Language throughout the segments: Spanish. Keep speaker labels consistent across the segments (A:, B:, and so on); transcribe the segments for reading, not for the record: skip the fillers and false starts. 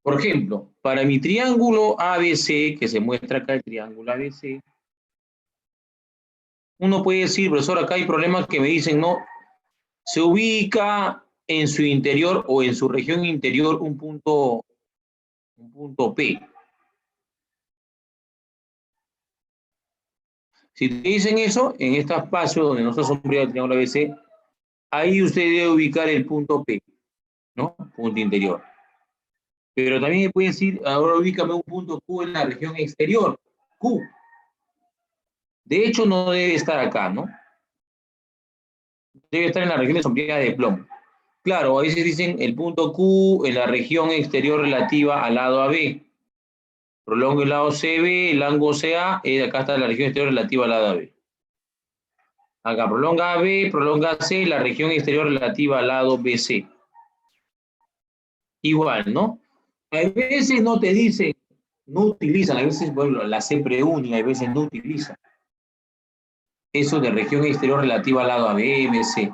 A: Por ejemplo, para mi triángulo ABC, que se muestra acá el triángulo ABC, uno puede decir, profesor, acá hay problemas que me dicen, no, se ubica en su interior o en su región interior un punto P. Si te dicen eso, en este espacio donde no está sombreado el triángulo ABC, ahí usted debe ubicar el punto P, ¿no? Punto interior. Pero también me puede decir, ahora ubícame un punto Q en la región exterior. Q. De hecho, no debe estar acá, ¿no? Debe estar en la región sombreada de plomo. Claro, a veces dicen el punto Q en la región exterior relativa al lado AB. Prolongo el lado CB, el ángulo CA, acá está la región exterior relativa al lado AB. Acá prolonga AB, prolonga C, la región exterior relativa al lado BC. Igual, ¿no? A veces no te dicen, no utilizan, a veces, bueno, la C preúnica, a veces no utilizan. Eso de región exterior relativa al lado AB, BC.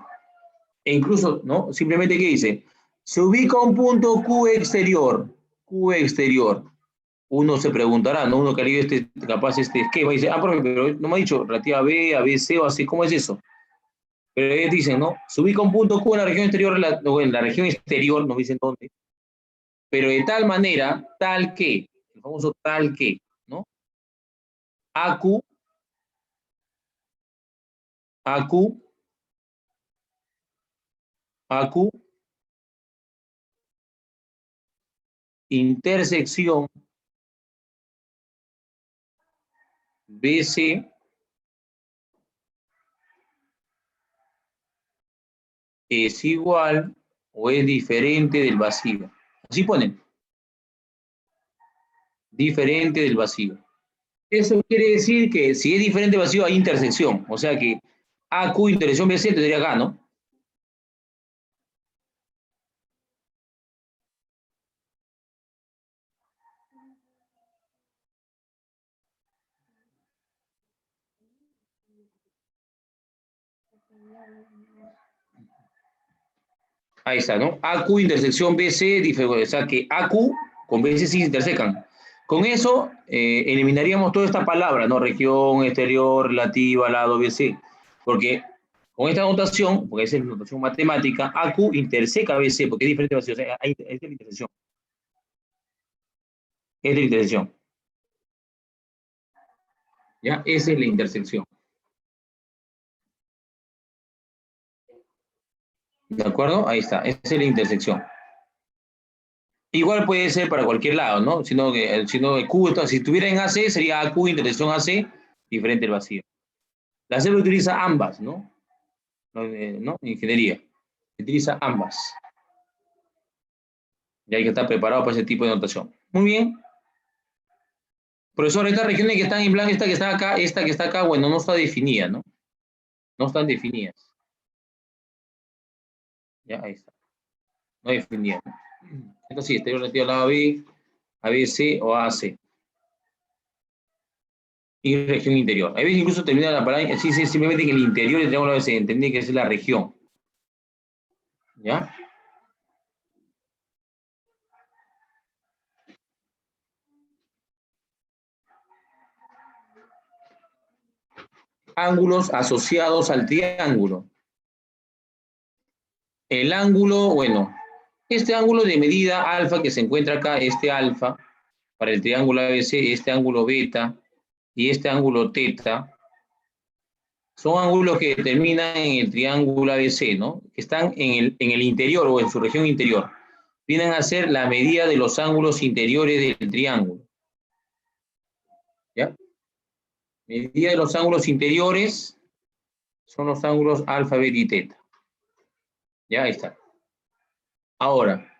A: E incluso, ¿no? Simplemente, ¿qué dice? Se ubica un punto Q exterior. Q exterior. Uno se preguntará, ¿no? Uno que ha leído capaz este esquema, dice, profe, pero no me ha dicho relativa a B, a B, C o así, ¿cómo es eso? Pero ellos dicen, ¿no? Se ubica un punto Q en la región exterior, o en la región exterior, no dicen dónde, pero de tal manera, tal que, el famoso tal que, ¿no? AQ, AQ, AQ, intersección BC es igual o es diferente del vacío. Así ponen, diferente del vacío. Eso quiere decir que si es diferente del vacío hay intersección, o sea que AQ intersección BC tendría acá, ¿no? Ahí está, ¿no? AQ intersección BC, o sea que AQ con BC sí se intersecan. Con eso eliminaríamos toda esta palabra, ¿no? Región exterior relativa al lado BC. Porque con esta notación, porque esa es la notación matemática, AQ interseca BC, porque es diferente, o sea, es la intersección. Es la intersección. ¿Ya? Esa es la intersección. ¿De acuerdo? Ahí está. Esa es la intersección. Igual puede ser para cualquier lado, ¿no? Sino que Q, si estuviera en AC, sería AQ intersección AC, diferente el vacío. La CEP utiliza ambas, ¿no? ¿No? Ingeniería. Utiliza ambas. Y hay que estar preparado para ese tipo de notación. Muy bien. Profesor, estas regiones que están en blanco, esta que está acá, bueno, no está definida, ¿no? No están definidas. Ya, ahí está. No definida. Esto sí, exterior relativo al lado B, ABC o AC. Y región interior. A veces incluso termina la palabra, sí, simplemente que el interior del triángulo ABC, entendí que es la región. ¿Ya? Ángulos asociados al triángulo. El ángulo, bueno, este ángulo de medida alfa que se encuentra acá, este alfa, para el triángulo ABC, este ángulo beta y este ángulo teta, son ángulos que terminan en el triángulo ABC, ¿no? Que están en el interior o en su región interior. Vienen a ser la medida de los ángulos interiores del triángulo. ¿Ya? Medida de los ángulos interiores son los ángulos alfa, beta y teta. Ya, ahí está. Ahora,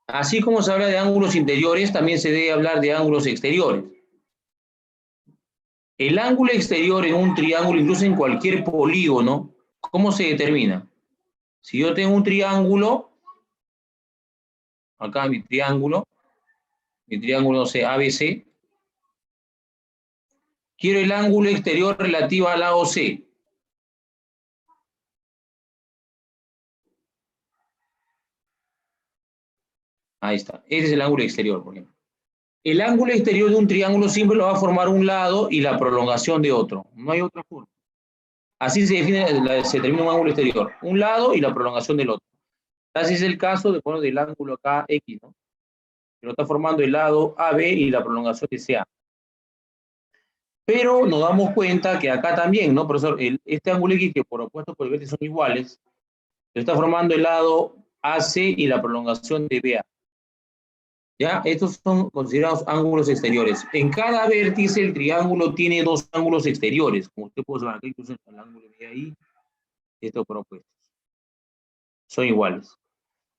A: así como se habla de ángulos interiores, también se debe hablar de ángulos exteriores. El ángulo exterior en un triángulo, incluso en cualquier polígono, ¿cómo se determina? Si yo tengo un triángulo, acá mi triángulo, no sé, ABC, quiero el ángulo exterior relativo al lado C. Ahí está. Ese es el ángulo exterior, por ejemplo. El ángulo exterior de un triángulo siempre lo va a formar un lado y la prolongación de otro. No hay otra forma. Así se define, se determina un ángulo exterior. Un lado y la prolongación del otro. Así es el caso de, bueno, del ángulo acá X, ¿no? Que lo está formando el lado AB y la prolongación de CA. Pero nos damos cuenta que acá también, ¿no, profesor? Este ángulo X que por opuesto por el vértice son iguales, lo está formando el lado AC y la prolongación de BA. ¿Ya? Estos son considerados ángulos exteriores. En cada vértice el triángulo tiene dos ángulos exteriores, como usted puede observar aquí, incluso el ángulo de ahí, estos propuestos. Son iguales.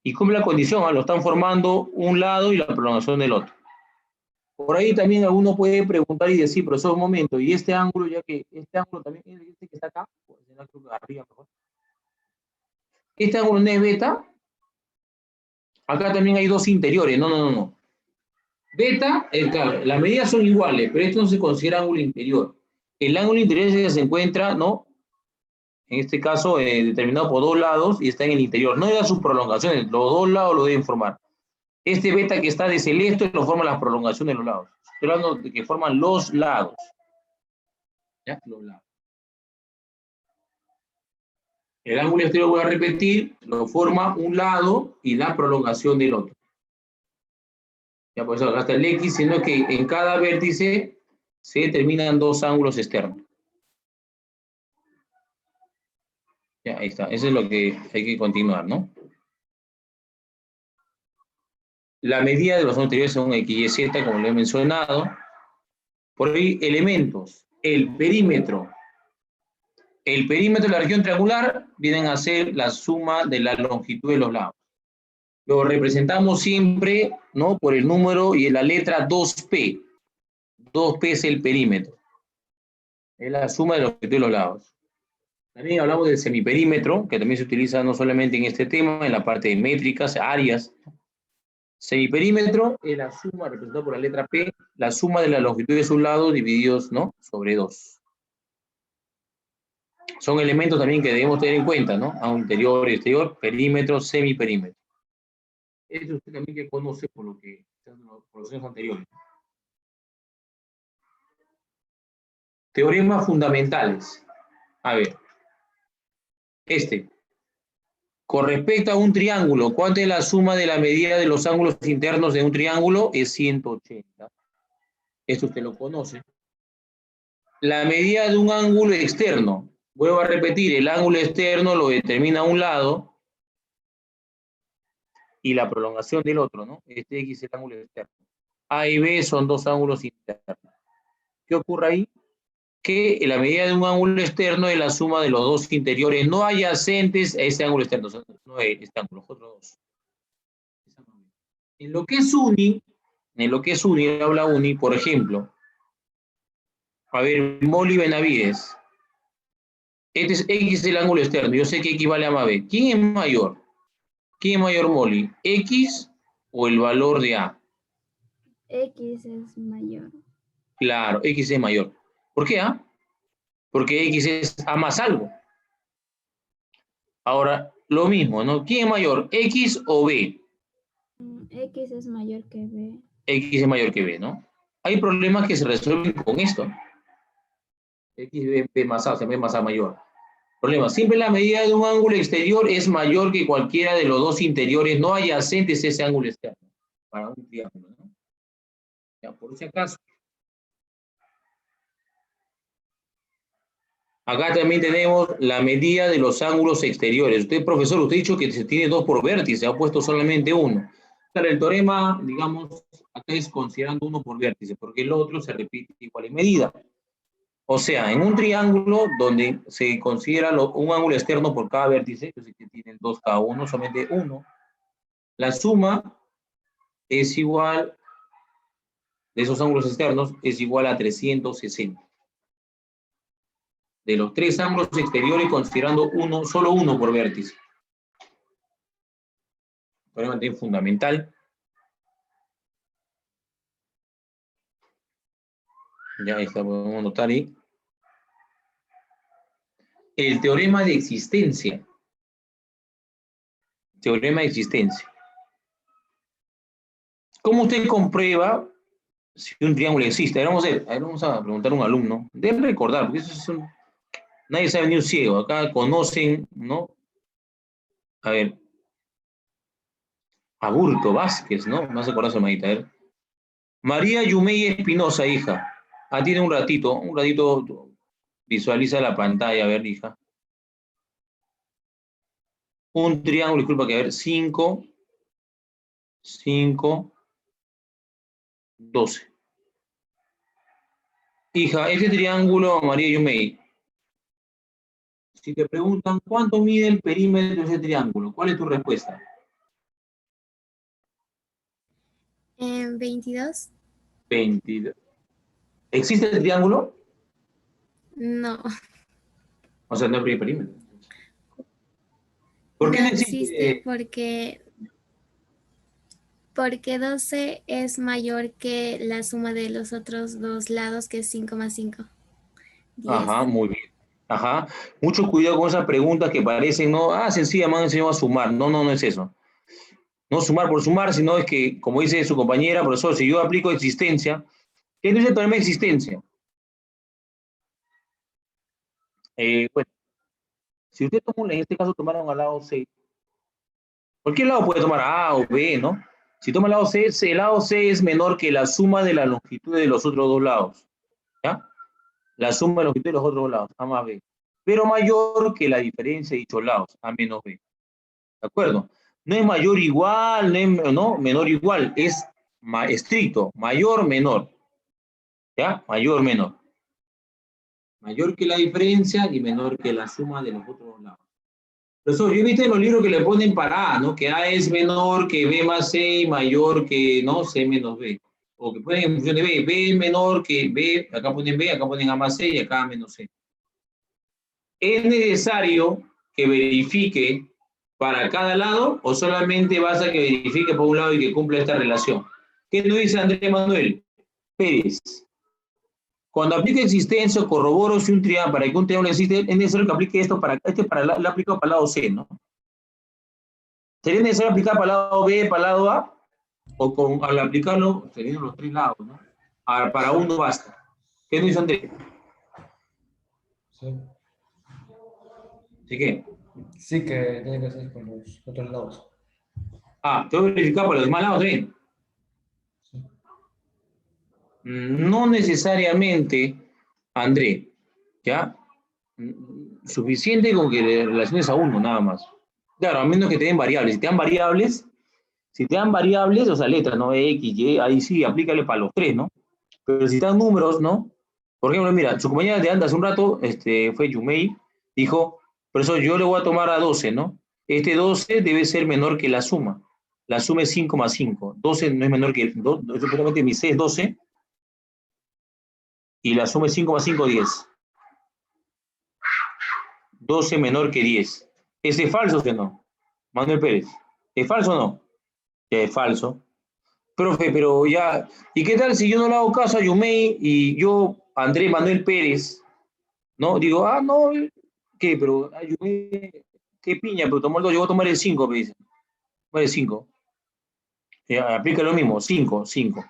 A: ¿Y cómo es la condición? Lo están formando un lado y la prolongación del otro. Por ahí también alguno puede preguntar y decir, profesor, un momento, y este ángulo, ya que este ángulo también es este que está acá, pues, arriba, mejor. Este ángulo no es beta, acá también hay dos interiores, no. Beta, claro, las medidas son iguales, pero esto no se considera ángulo interior. El ángulo interior es el que se encuentra, ¿no? En este caso, determinado por dos lados y está en el interior. No da sus prolongaciones, los dos lados lo deben formar. Este beta que está de celeste lo forman las prolongaciones de los lados. Estoy hablando de que forman los lados. ¿Ya? Los lados. El ángulo exterior, voy a repetir, lo forma un lado y la prolongación del otro. Ya por eso acá está el X, siendo que en cada vértice se determinan dos ángulos externos. Ya, ahí está. Eso es lo que hay que continuar, ¿no? La medida de los ángulos exteriores son X y Z, como lo he mencionado. Por ahí, elementos. El perímetro. El perímetro de la región triangular vienen a ser la suma de la longitud de los lados. Lo representamos siempre, ¿no? Por el número y la letra 2P. 2P es el perímetro. Es la suma de la longitud de los lados. También hablamos del semiperímetro, que también se utiliza no solamente en este tema, en la parte de métricas, áreas. Semiperímetro es la suma, representada por la letra P, la suma de la longitud de sus lados divididos, ¿no? Sobre 2. Son elementos también que debemos tener en cuenta, ¿no? A un interior, exterior, perímetro, semiperímetro. Esto usted también que conoce por lo que por los años anteriores. Teoremas fundamentales. A ver, con respecto a un triángulo, ¿cuánto es la suma de la medida de los ángulos internos de un triángulo? Es 180. Esto usted lo conoce. La medida de un ángulo externo. Vuelvo a repetir, el ángulo externo lo determina un lado y la prolongación del otro, ¿no? Este X es el ángulo externo. A y B son dos ángulos internos. ¿Qué ocurre ahí? Que la medida de un ángulo externo es la suma de los dos interiores no adyacentes a ese ángulo externo, no este ángulo, los otros dos. En lo que es uni, habla uni, por ejemplo, a ver, Molly Benavides, este es X el ángulo externo, yo sé que X vale a más B. ¿Quién es mayor? ¿Quién es mayor, Molly? ¿X o el valor de A?
B: X es mayor.
A: Claro, X es mayor. ¿Por qué A? Porque X es A más algo. Ahora, lo mismo, ¿no? ¿Quién es mayor, X o B?
B: X es mayor que B.
A: X es mayor que B, ¿no? Hay problemas que se resuelven con esto. X, B más A, o sea, B más A mayor. Problema, siempre la medida de un ángulo exterior es mayor que cualquiera de los dos interiores no adyacentes a ese ángulo externo, para un triángulo, ¿no? Ya, por si acaso. Acá también tenemos la medida de los ángulos exteriores. Usted, profesor, usted ha dicho que se tiene dos por vértice, ha puesto solamente uno. Claro, el teorema, digamos, acá es considerando uno por vértice, porque el otro se repite igual en medida. O sea, en un triángulo donde se considera un ángulo externo por cada vértice, que tiene dos cada uno, solamente uno, la suma es igual, de esos ángulos externos, es igual a 360. De los tres ángulos exteriores, considerando uno, solo uno por vértice. Teorema fundamental. Ya está, podemos notar ahí. El teorema de existencia. Teorema de existencia. ¿Cómo usted comprueba si un triángulo existe? A ver, vamos a preguntar a un alumno. Deben recordar, porque eso es nadie sabe ni un ciego. Acá conocen, ¿no? A ver, Aburto Vázquez, ¿no? Me hace acordar su hermanita. A ver. María Yumey Espinosa, hija. Ah, tiene un ratito, visualiza la pantalla, a ver, hija. Un triángulo, disculpa, que a ver, 5, 5, 12. Hija, este triángulo, María Yumey, si te preguntan cuánto mide el perímetro de ese triángulo, ¿cuál es tu respuesta?
C: 22.
A: 22. ¿Existe el triángulo?
C: No,
A: O sea, no hay perímetro. ¿Por qué
C: no
A: no
C: existe
A: existe?
C: porque 12 es mayor que la suma de los otros dos lados, que es 5 más 5,
A: Ajá,
C: 10.
A: muy bien. Ajá. Mucho cuidado con esas preguntas que parecen, ¿no? Ah, sencilla, me han enseñado a sumar. No, no, no es eso. No sumar por sumar, sino es que, como dice su compañera, profesor, si yo aplico existencia, ¿qué es el teorema de existencia? Bueno, si usted toma, en este caso tomaron al lado C, cualquier lado puede tomar A o B, ¿no? Si toma el lado C, el lado C es menor que la suma de la longitud de los otros dos lados, ¿ya? La suma de la longitud de los otros dos lados, A más B, pero mayor que la diferencia de dichos lados, A menos B, ¿de acuerdo? No es mayor igual, no, menor igual, es estricto, mayor, menor, ¿ya? Mayor, menor. Mayor que la diferencia y menor que la suma de los otros lados. Profesor, yo he visto en los libros que le ponen para A, ¿no? Que A es menor que B más C y mayor que, ¿no? C menos B. O que ponen en función de B. B es menor que B, acá ponen B, acá ponen A más C y acá A menos C. ¿Es necesario que verifique para cada lado o solamente basta que verifique por un lado y que cumpla esta relación? ¿Qué nos dice Andrés Manuel Pérez? Cuando aplique existencia o corroboro si un triángulo, para que un triángulo existe, es necesario que aplique esto para, lo aplico para el lado C, ¿no? ¿Sería necesario aplicar para el lado B, para el lado A? O al aplicarlo, serían los tres lados, ¿no? Ahora, para uno basta. ¿Qué nos dice Andrés?
D: Sí.
A: Así que,
D: Sí que tiene que ser con los otros lados.
A: tengo que verificar para los demás lados también.
D: Sí.
A: No necesariamente, André, ¿ya? Suficiente con que le relaciones a uno, nada más. Claro, a menos que te den variables. Si te dan variables, o sea, letras, ¿no? X, Y, ahí sí, aplícale para los tres, ¿no? Pero si te dan números, ¿no? Por ejemplo, mira, su compañera de anda hace un rato, fue Yumei, dijo, por eso yo le voy a tomar a 12, ¿no? Este 12 debe ser menor que la suma. La suma es 5 más 5. 12 no es menor que, supuestamente mi C es 12, y la suma es 5 más 5, 10. 12 menor que 10. ¿Es falso o no? Manuel Pérez. ¿Es falso o no? Es falso. Profe, pero ya, ¿y qué tal si yo no le hago caso a Yumei y yo, Andrés Manuel Pérez, ¿no? Digo, no, ¿qué? Pero a Yumei, qué piña, pero tomó el 2, yo voy a tomar el 5, me dice. Tomar el 5. Aplica lo mismo, 5, 5.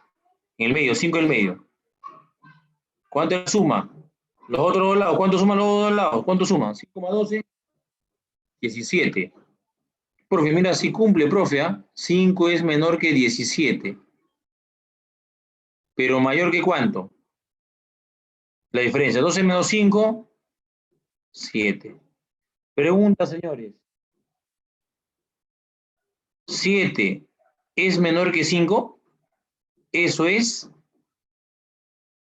A: En el medio, 5 en el medio. ¿Cuánto suma? Los otros dos lados, ¿cuánto suman los dos lados? ¿Cuánto suman? 5 más 12, 17. Profe, mira, si cumple, profe, 5 es menor que 17. Pero mayor que ¿cuánto? La diferencia, 12 menos 5, 7. Pregunta, señores. 7 es menor que 5. Eso es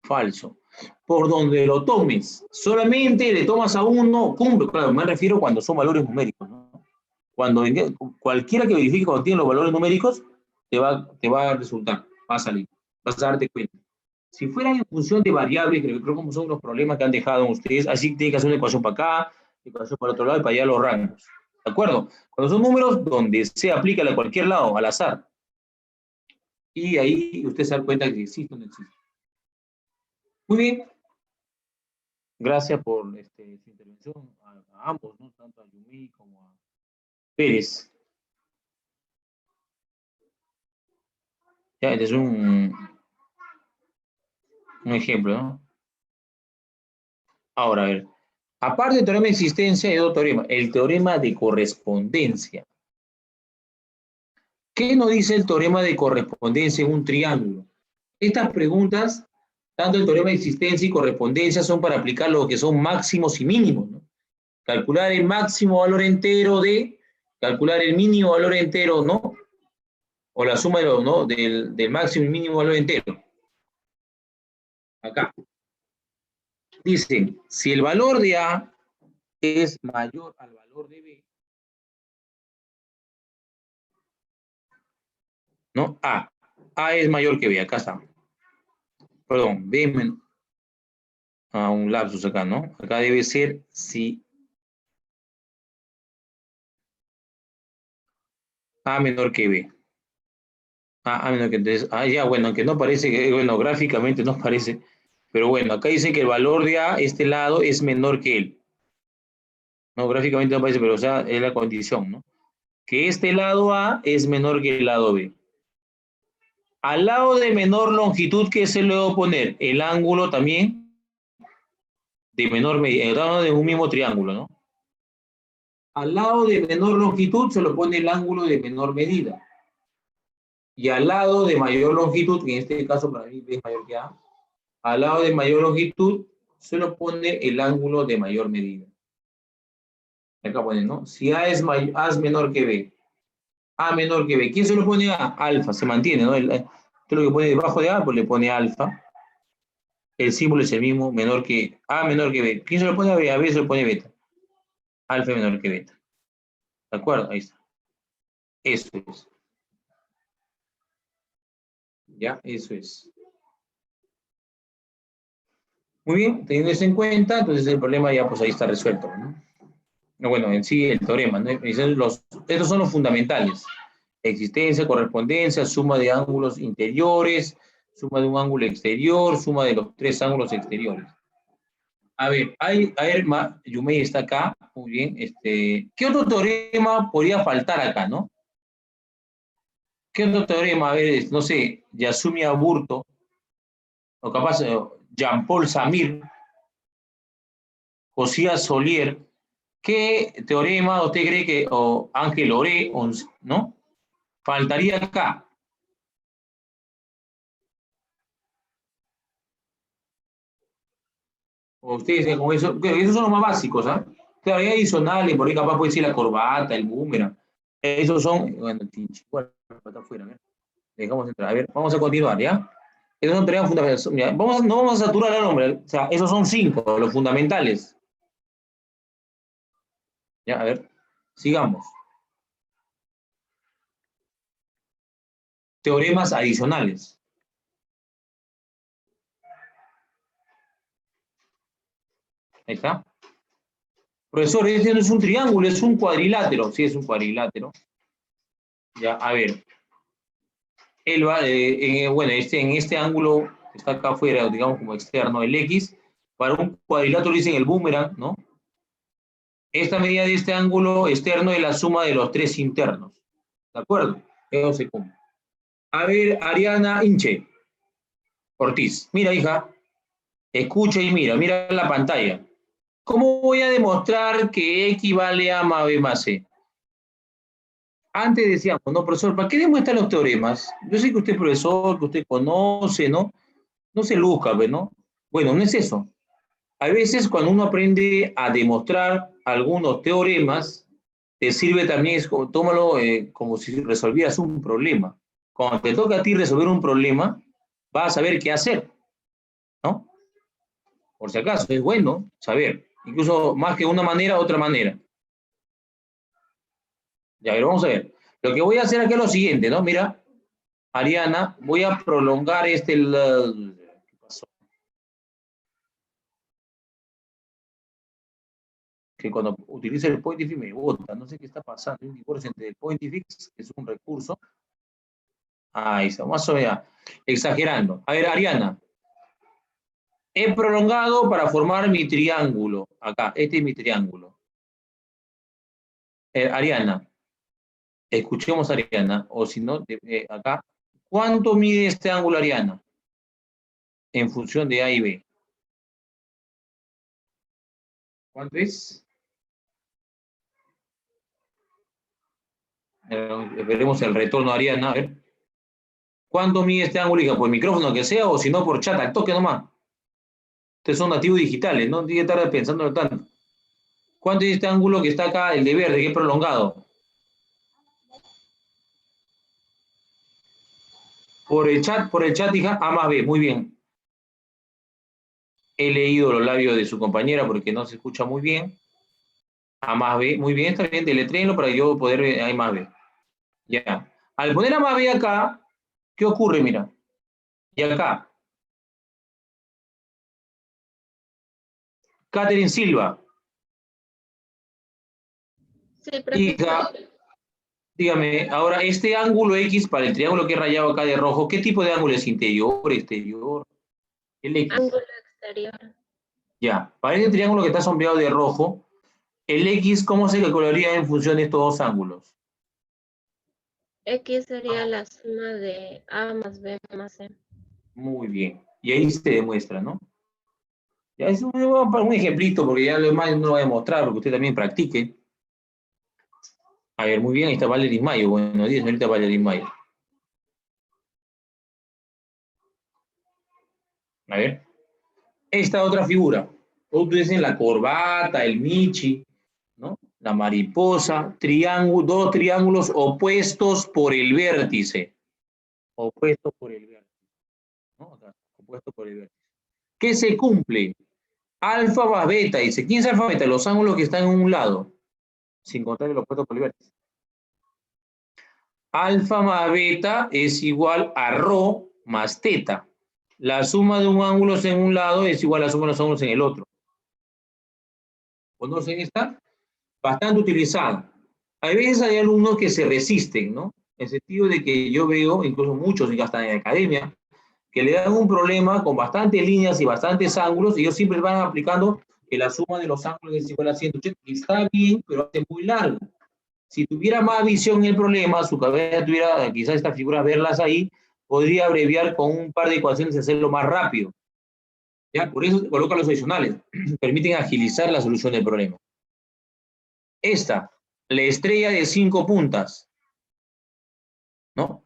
A: falso. Por donde lo tomes, solamente le tomas a uno, cumple. Claro, me refiero cuando son valores numéricos, ¿no? Cuando cualquiera que verifique cuando tiene los valores numéricos, te va a resultar, va a salir, vas a darte cuenta. Si fuera en función de variables, creo que como son los problemas que han dejado ustedes, así tiene que hacer una ecuación para acá, ecuación para el otro lado y para allá los rangos. ¿De acuerdo? Cuando son números donde se aplica a cualquier lado, al azar. Y ahí usted se da cuenta que existe o no existe. Muy bien. Gracias por su intervención a ambos, ¿no? Tanto a Yumi como a Pérez. Ya, este es un ejemplo, ¿no? Ahora, a ver. Aparte del teorema de existencia, hay otro teorema, el teorema de correspondencia. ¿Qué nos dice el teorema de correspondencia en un triángulo? Estas preguntas, tanto el teorema de existencia y correspondencia, son para aplicar lo que son máximos y mínimos, ¿no? Calcular el máximo valor entero de, calcular el mínimo valor entero, ¿no? O la suma de los, ¿no? del máximo y mínimo valor entero. Acá. Dicen, si el valor de A es mayor al valor de B, ¿no? A es mayor que B, acá está. Perdón, B a un lapsus acá, ¿no? Acá debe ser si A menor que B. A menor que entonces, ya, bueno, aunque no parece, bueno, gráficamente no parece, pero bueno, acá dice que el valor de A, este lado, es menor que él. No, gráficamente no parece, pero o sea, es la condición, ¿no? Que este lado A es menor que el lado B. Al lado de menor longitud, ¿qué se le va a poner? El ángulo también de menor medida, el lado de un mismo triángulo, ¿no? Al lado de menor longitud se lo pone el ángulo de menor medida. Y al lado de mayor longitud, que en este caso para mí es mayor que A, al lado de mayor longitud se lo pone el ángulo de mayor medida. Acá ponen, ¿no? Si A es menor que B, A menor que B, ¿quién se lo pone A? Alfa, se mantiene, ¿no? Todo lo que pone debajo de A, pues le pone alfa. El símbolo es el mismo, menor que A menor que B. ¿Quién se lo pone a B? A B se lo pone beta. Alfa menor que beta. ¿De acuerdo? Ahí está. Eso es. Ya, eso es. Muy bien, teniendo eso en cuenta, entonces el problema ya pues ahí está resuelto, ¿no? Bueno, en sí el teorema, ¿no? Estos son los fundamentales. Existencia, correspondencia, suma de ángulos interiores, suma de un ángulo exterior, suma de los tres ángulos exteriores. A ver, Yumei está acá, muy bien. ¿Qué otro teorema podría faltar acá, no? ¿Qué otro teorema? A ver, no sé, Yasumi Aburto, o capaz Jean-Paul Samir, Josías Solier. ¿Qué teorema usted cree que, o Ángel Oré, ¿no? Faltaría acá. O ustedes con eso, esos son los más básicos, ¿ah? Claro, hay adicionales, por ahí capaz puede ser la corbata, el boomerang. Esos son, bueno, bueno, está afuera, ¿eh? Dejamos entrar. A ver, vamos a continuar, ¿ya? Esos son teoremas fundamentales. Mira, no vamos a saturar al hombre, o sea, esos son 5, los fundamentales. Ya, a ver, sigamos. Teoremas adicionales. Ahí está. Profesor, este no es un triángulo, es un cuadrilátero. Sí, es un cuadrilátero. Ya, a ver. Él va, bueno, en este ángulo que está acá afuera, digamos como externo, el X, para un cuadrilátero dicen el boomerang, ¿no? Esta medida de este ángulo externo es la suma de los tres internos. ¿De acuerdo? Eso se cumple. A ver, Ariana Inche Ortiz. Mira, hija, escucha y mira la pantalla. ¿Cómo voy a demostrar que X vale a más B más C? Antes decíamos, no, profesor, ¿para qué demuestran los teoremas? Yo sé que usted es profesor, que usted conoce, ¿no? No se luzca, ¿no? Bueno, no es eso. A veces cuando uno aprende a demostrar algunos teoremas, te sirve también, tómalo como si resolvieras un problema. Cuando te toca a ti resolver un problema, vas a saber qué hacer, ¿no? Por si acaso, es bueno saber, incluso más que una manera, otra manera. Ya, a ver, vamos a ver. Lo que voy a hacer aquí es lo siguiente, ¿no? Mira, Ariana, voy a prolongar ¿qué pasó? Que cuando utilice el Pointifix me bota, no sé qué está pasando, hay un divorcio entre el Pointifix, que es un recurso. Ahí está, más o menos, exagerando. A ver, Ariana, he prolongado para formar mi triángulo, acá, este es mi triángulo. Ariana, escuchemos a Ariana, o si no, acá, ¿Cuánto mide este ángulo, Ariana? En función de A y B. ¿Cuánto es? Veremos el retorno, Ariana. A ver. ¿Cuánto mide este ángulo, hija? Por micrófono que sea, o si no, por chat, al toque nomás. Ustedes son nativos digitales, no tiene que estar pensándolo tanto. ¿Cuánto es este ángulo que está acá, el de verde, que es prolongado? Por el chat, hija, A más B. Muy bien. He leído los labios de su compañera porque no se escucha muy bien. A más B. Muy bien, está bien. Deletréenlo para yo poder ver A más B. Ya. Al poner A más B acá, ¿qué ocurre? Mira. Y acá. Catherine Silva.
E: Sí,
A: Hija,
E: profesor.
A: dígame, ahora, este ángulo X para el triángulo que he rayado acá de rojo, ¿qué tipo de ángulo es? ¿Interior, exterior? El X.
E: Ángulo exterior.
A: Ya. Para este triángulo que está sombreado de rojo, el X, ¿cómo se calcularía en función de estos dos ángulos?
E: X sería la suma de A más B más C.
A: Muy bien. Y ahí se demuestra, ¿no? Ya es un ejemplito, porque ya lo demás no lo voy a demostrar, porque usted también practique. A ver, muy bien, ahí está Valerie Mayo. Buenos días, señorita Valerie Mayo. A ver. Esta otra figura. Ustedes dicen la corbata, el michi, ¿no? La mariposa, triángulo, dos triángulos opuestos por el vértice. Opuestos por el vértice. ¿No? Acá, opuestos por el vértice. ¿Qué se cumple? Alfa más beta, dice. ¿Quién es alfa beta? Los ángulos que están en un lado, sin contar el opuesto por el vértice. Alfa más beta es igual a rho más teta. La suma de un ángulo en un lado es igual a la suma de los ángulos en el otro. ¿Conocen esta? Bastante utilizada. Hay veces hay alumnos que se resisten, ¿no? En el sentido de que yo veo, incluso muchos, y hasta en academia, que le dan un problema con bastantes líneas y bastantes ángulos, y ellos siempre van aplicando que la suma de los ángulos es igual a 180. Está bien, pero hace muy largo. Si tuviera más visión en el problema, su cabeza tuviera quizás estas figuras, verlas ahí, podría abreviar con un par de ecuaciones y hacerlo más rápido. ¿Ya? Por eso se colocan los adicionales. Permiten agilizar la solución del problema. Esta, la estrella de 5 puntas, ¿no?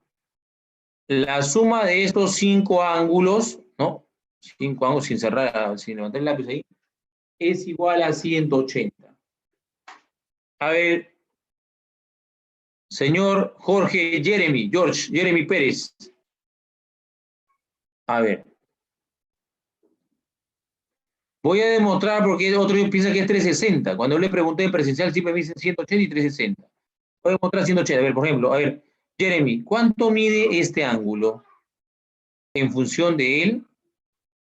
A: La suma de estos 5 ángulos, ¿no? 5 ángulos sin cerrar, sin levantar el lápiz ahí, es igual a 180. A ver, señor George Jeremy Pérez. A ver. Voy a demostrar porque otro piensa que es 360. Cuando le pregunté en presencial siempre me dicen 180 y 360. Voy a demostrar 180. A ver, por ejemplo, a ver, Jeremy, ¿cuánto mide este ángulo en función de él,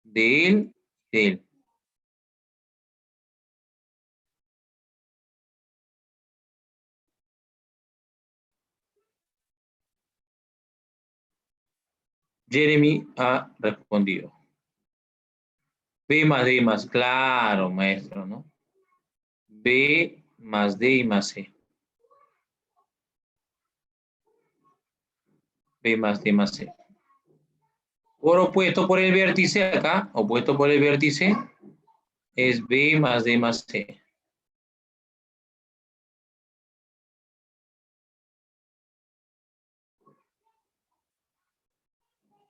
A: de él, de él? Jeremy ha respondido. B más D más, claro, maestro, ¿no? B más D y más C. B más D más C. Por opuesto por el vértice acá, opuesto por el vértice, es B más D más C.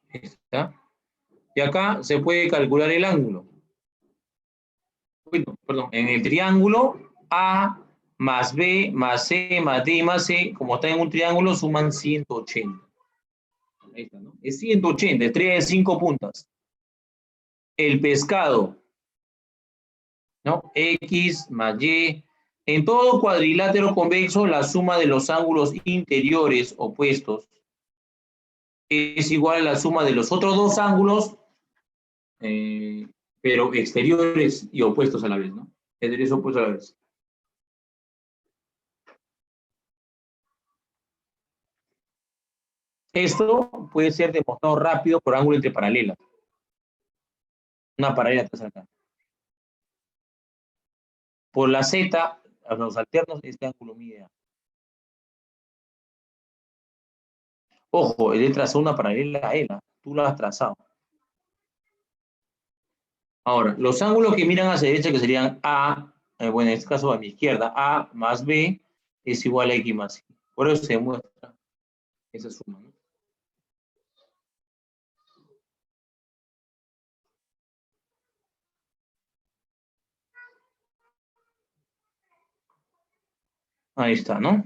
A: ¿Está? Y acá se puede calcular el ángulo. Perdón, en el triángulo A más B más C más D más C, como está en un triángulo, suman 180. Ahí está, ¿no? Es 180, estrella de 5 puntas. El pescado, ¿no? X más Y. En todo cuadrilátero convexo, la suma de los ángulos interiores opuestos es igual a la suma de los otros dos ángulos, pero exteriores y opuestos a la vez, ¿no? Exteriores y opuestos a la vez. Esto puede ser demostrado rápido por ángulo entre paralelas. Una paralela tras acá. Por la Z, a los alternos, este ángulo mide A. Ojo, él traza una paralela a él. Tú la has trazado. Ahora, los ángulos que miran hacia la derecha, que serían A, bueno, en este caso a mi izquierda, A más B es igual a X más Y. Por eso se muestra esa suma, ¿no? Ahí está, ¿no?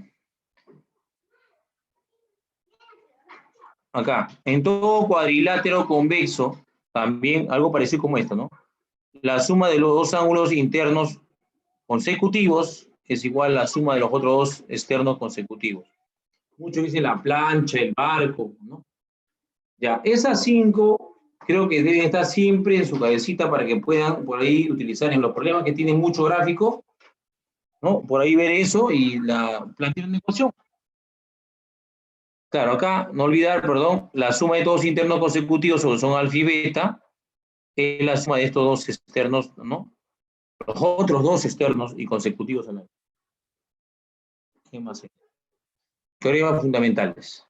A: Acá, en todo cuadrilátero convexo, también algo parecido como esto, ¿no? La suma de los dos ángulos internos consecutivos es igual a la suma de los otros dos externos consecutivos. Muchos dicen la plancha, el barco, ¿no? Ya, esas 5 creo que deben estar siempre en su cabecita para que puedan por ahí utilizar en los problemas que tienen mucho gráfico, ¿no? Por ahí ver eso y la plantear una ecuación. Claro, acá, no olvidar, perdón, la suma de todos internos consecutivos, o son alfa y beta, es la suma de estos dos externos, ¿no? Los otros dos externos y consecutivos a la vez. ¿Qué más hay? Teoremas fundamentales.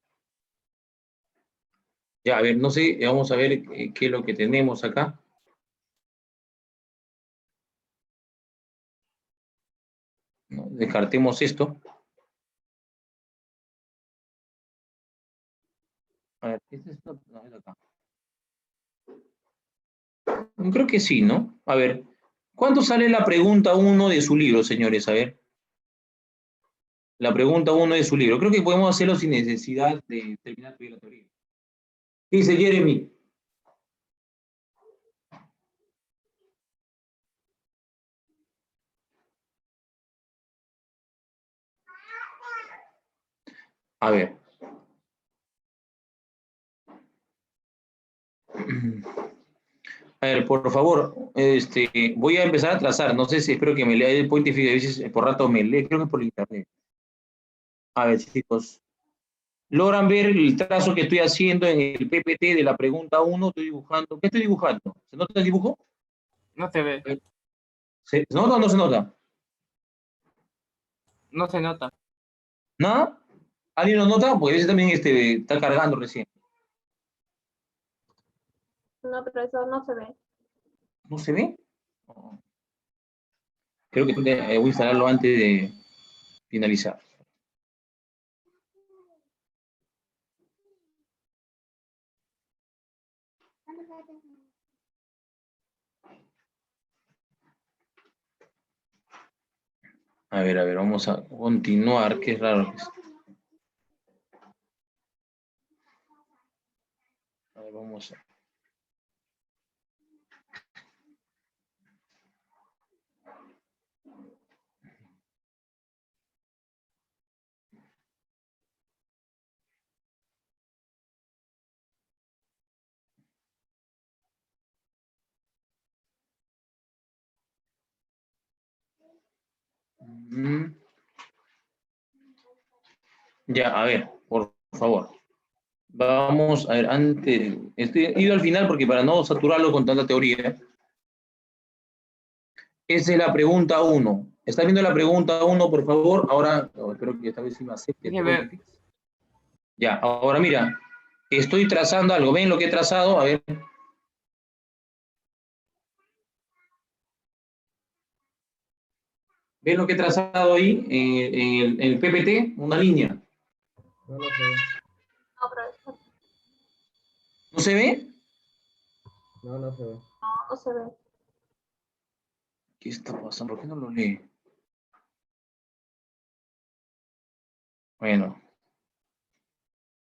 A: Ya, a ver, no sé, vamos a ver qué es lo que tenemos acá. ¿No? Descartemos esto. A ver, ¿este es no, es acá? Creo que sí, ¿no? A ver, ¿cuánto sale la pregunta 1 de su libro, señores? A ver. La pregunta 1 de su libro. Creo que podemos hacerlo sin necesidad de terminar la teoría. ¿Qué dice Jeremy? A ver. A ver, por favor, voy a empezar a trazar. No sé si espero que me lea el point a veces por rato me lee, creo que por internet. A ver, chicos. ¿Logran ver el trazo que estoy haciendo en el PPT de la pregunta 1? Estoy dibujando. ¿Qué estoy dibujando? ¿Se nota el dibujo?
F: No se ve,
A: ¿Se nota o no se nota?
F: no se nota.
A: ¿Nada? ¿Alguien lo nota? Porque ese también está cargando recién.
E: No, profesor, no se ve.
A: ¿No se ve? Oh. Creo que voy a instalarlo antes de finalizar. A ver, vamos a continuar. Qué raro que es. A ver, vamos a... Ya, a ver, por favor. Vamos a ver, antes, he ido al final porque para no saturarlo con tanta teoría. Esa es la pregunta 1. ¿Está viendo la pregunta 1, por favor? Ahora, espero que esta vez sí me acepte.
F: Deje ver.
A: Ya, ahora mira, estoy trazando algo. ¿Ven lo que he trazado? A ver. ¿Ven lo que he trazado ahí en el PPT? Una línea.
D: No, no se ve.
E: No, profesor,
A: ¿No se ve?
D: No, no se ve.
E: no se ve.
A: ¿Qué está pasando? ¿Por qué no lo lee? Bueno.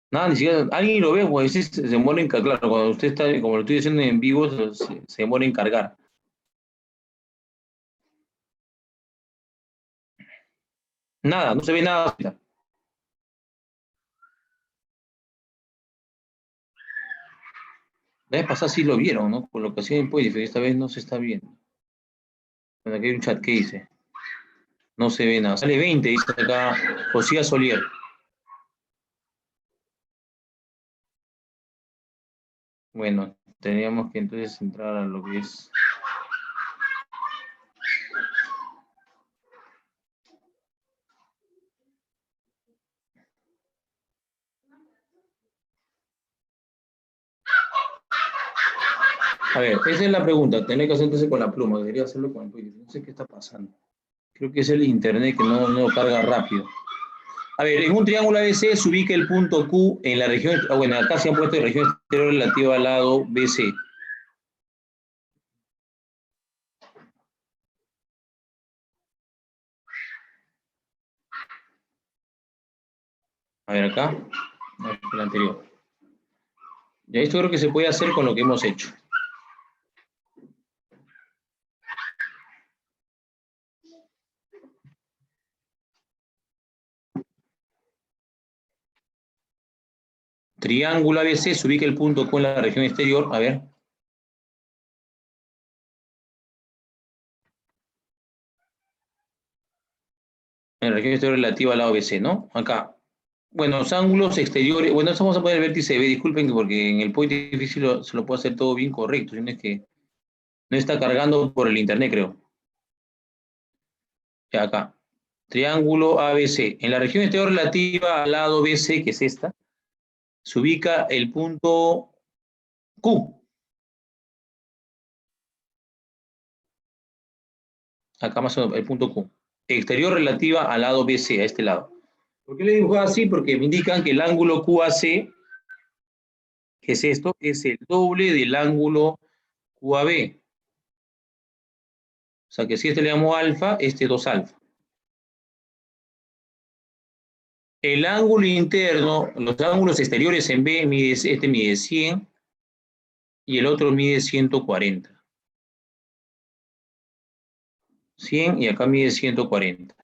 A: Nada, ni siquiera, alguien lo ve, pues se demora en cargar. Claro, cuando usted está, como lo estoy diciendo en vivo, se demora en cargar. Nada, no se ve nada. La vez pasada sí lo vieron, ¿no? Por lo que hacía en Spotify, esta vez no se está viendo. Bueno, aquí hay un chat que dice. No se ve nada. Sale 20, dice acá Josía Solier. Bueno, teníamos que entonces entrar a lo que es... A ver, esa es la pregunta. Tenés que hacer entonces con la pluma. Debería hacerlo con el PowerPoint. No sé qué está pasando. Creo que es el internet que no carga rápido. A ver, en un triángulo ABC se ubica el punto Q en la región, bueno, acá se han puesto en región exterior relativa al lado BC. A ver acá, no, el anterior. Ya esto creo que se puede hacer con lo que hemos hecho. Triángulo ABC se ubica el punto Q en la región exterior. A ver. En la región exterior relativa al lado BC, ¿no? Acá. Bueno, los ángulos exteriores. Bueno, eso vamos a poner el vértice B. Disculpen porque en el point difícil se lo puedo hacer todo bien correcto. Sino es que no está cargando por el internet, creo. Ya acá. Triángulo ABC. En la región exterior relativa al lado BC, que es esta, se ubica el punto Q. Acá más o menos, el punto Q. Exterior relativa al lado BC, a este lado. ¿Por qué le dibujo así? Porque me indican que el ángulo QAC, que es esto, es el doble del ángulo QAB. O sea que si este le llamo alfa, este 2 alfa. El ángulo interno, los ángulos exteriores en B, este mide 100 y el otro mide 140. 100 y acá mide 140.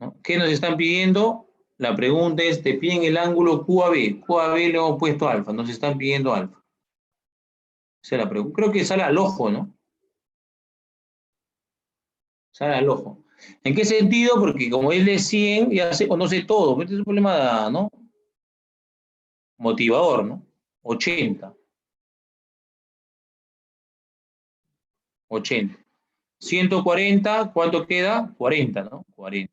A: ¿No? ¿Qué nos están pidiendo? La pregunta es, te piden el ángulo QAB. QAB le hemos puesto alfa, nos están pidiendo alfa. Esa es la pregunta. Creo que sale al ojo, ¿no? Sale al ojo. ¿En qué sentido? Porque como él es 100, ya se conoce todo. Este es un problema, ¿no? Motivador, ¿no? 80. 80. 140, ¿cuánto queda? 40, ¿no? 40.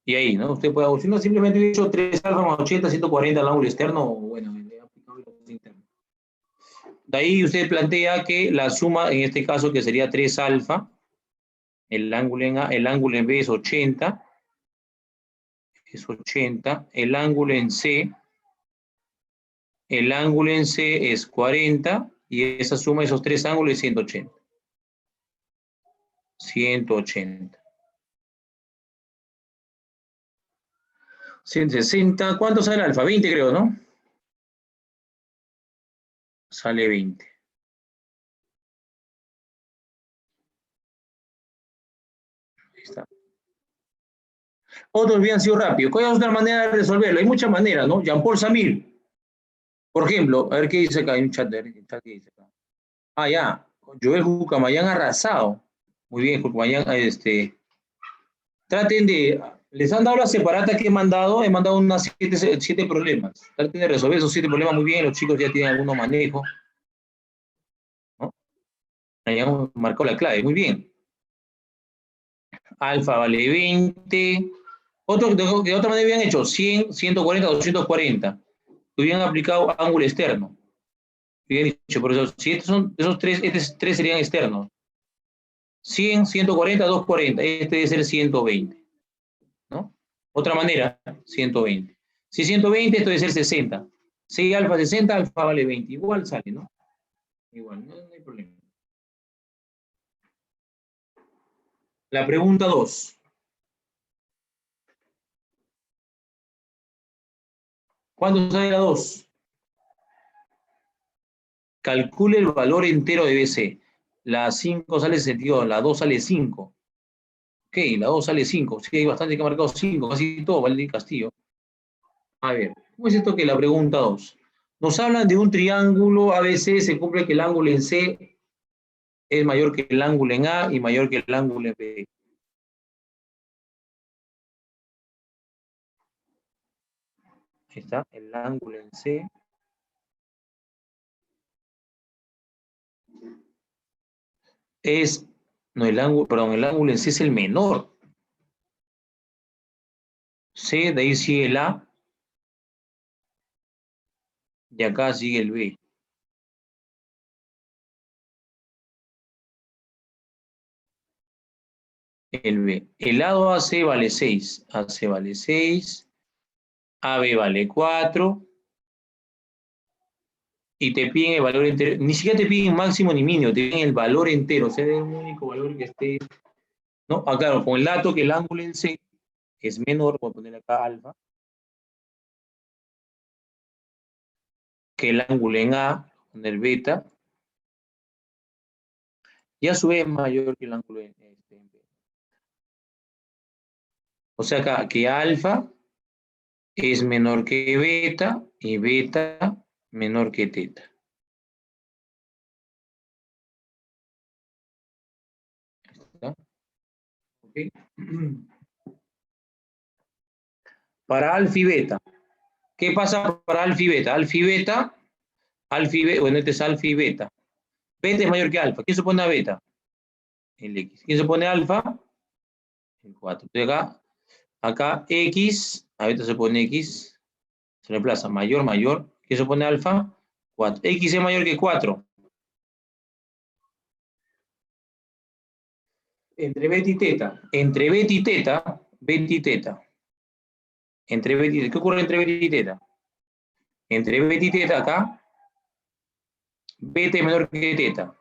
A: Y ahí, ¿no? Usted puede, si no simplemente hubiera hecho 3 alfa más 80, 140 al ángulo externo, bueno, le he aplicado el interno. De ahí usted plantea que la suma, en este caso, que sería 3 alfa, el ángulo en A, el ángulo en B es 80, el ángulo en C, es 40, y esa suma de esos 3 ángulos es 180. 180. 160, ¿cuánto sale alfa? 20 creo, ¿no? Sale 20. Ahí está. Otros habían sido rápidos. ¿Cuál es otra manera de resolverlo? Hay muchas maneras, ¿no? Jean-Paul Samir, por ejemplo, a ver qué dice acá, hay un chat, a ver qué chat dice acá. Ah, ya, Joel Jucamayán arrasado. Muy bien, Jucamayán, traten de, les han dado la separata que he mandado unas 7 problemas. Traten de resolver esos 7 problemas muy bien, los chicos ya tienen algunos manejos, ¿no? Hayan marcado la clave, muy bien. Alfa vale 20. De otra manera habían hecho 100, 140, 240. Hubieran aplicado ángulo externo. Hubieran dicho, por eso, si estos son, esos 3, estos 3 serían externos. 100, 140, 240. Este debe ser 120. ¿No? Otra manera, 120. Si 120, esto debe ser 60. Si alfa 60, alfa vale 20. Igual sale, ¿no? Igual, no hay problema. La pregunta 2. ¿Cuánto sale la 2? Calcule el valor entero de BC. La 5 sale 62, la 2 sale 5. Ok, la 2 sale 5. Sí, hay bastante que ha marcado 5, casi todo, Valentín Castillo. A ver, ¿cómo es esto que la pregunta 2? Nos hablan de un triángulo ABC, se cumple que el ángulo en C es mayor que el ángulo en A y mayor que el ángulo en B. Aquí está, el ángulo en C es, no, el ángulo, perdón, el ángulo en C es el menor. C, de ahí sigue el A. Y acá sigue el B. El B. El lado AC vale 6. AC vale 6. AB vale 4. Y te piden el valor entero. Ni siquiera te piden máximo ni mínimo, te piden el valor entero. O sea, es un único valor que esté. No, acá con el dato que el ángulo en C es menor, voy a poner acá alfa, que el ángulo en A, poner beta, y a su vez es mayor que el ángulo en B. O sea acá que alfa es menor que beta y beta menor que teta. ¿Está? ¿Okay? Para alfa y beta. ¿Qué pasa para alfa y beta? Alfa y beta, bueno, este es alfa y beta. Beta es mayor que alfa. ¿Quién se pone a beta? El X. ¿Quién se pone a alfa? El 4. Entonces acá X, a beta se pone X, se reemplaza mayor. ¿Quién se pone alfa? 4. X es mayor que 4. Entre beta y teta. Entre beta y teta. Entre beta y teta. ¿Qué ocurre entre beta y teta? Entre beta y teta acá, beta es menor que teta.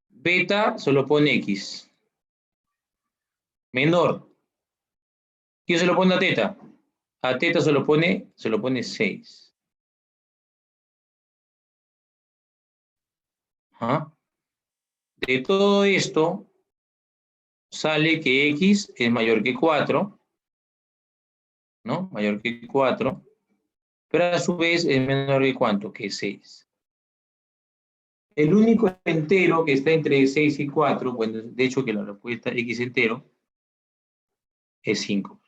A: Beta se lo pone X. Menor. ¿Quién se lo pone a teta? A teta se lo pone 6. ¿Ah? De todo esto sale que X es mayor que 4, ¿no? Mayor que 4, pero a su vez es menor que ¿cuánto? Que 6. El único entero que está entre 6 y 4, bueno, de hecho que la respuesta X entero, es 5.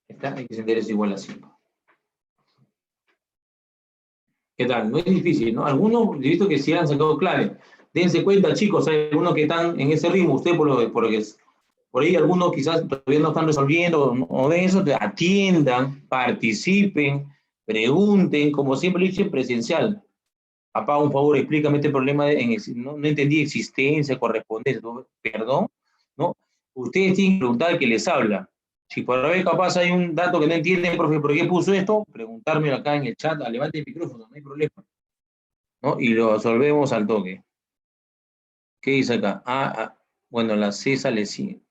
A: Esta X entero es igual a 5. ¿Qué tal? No es difícil, ¿no? Algunos, he visto que sí han sacado clave. Dense cuenta, chicos, hay algunos que están en ese ritmo. Usted, por ahí algunos quizás todavía no están resolviendo o de eso, atiendan, participen, pregunten, como siempre lo hice presencial. Papá, un favor, explícame este problema, no entendí existencia, correspondencia, ¿no? Perdón, ¿no? Ustedes tienen que preguntar al que les habla. Si por haber capaz hay un dato que no entienden, profe, ¿por qué puso esto? Preguntármelo acá en el chat, levante el micrófono, no hay problema, ¿no? Y lo resolvemos al toque. ¿Qué dice acá? Bueno, la C sale sí.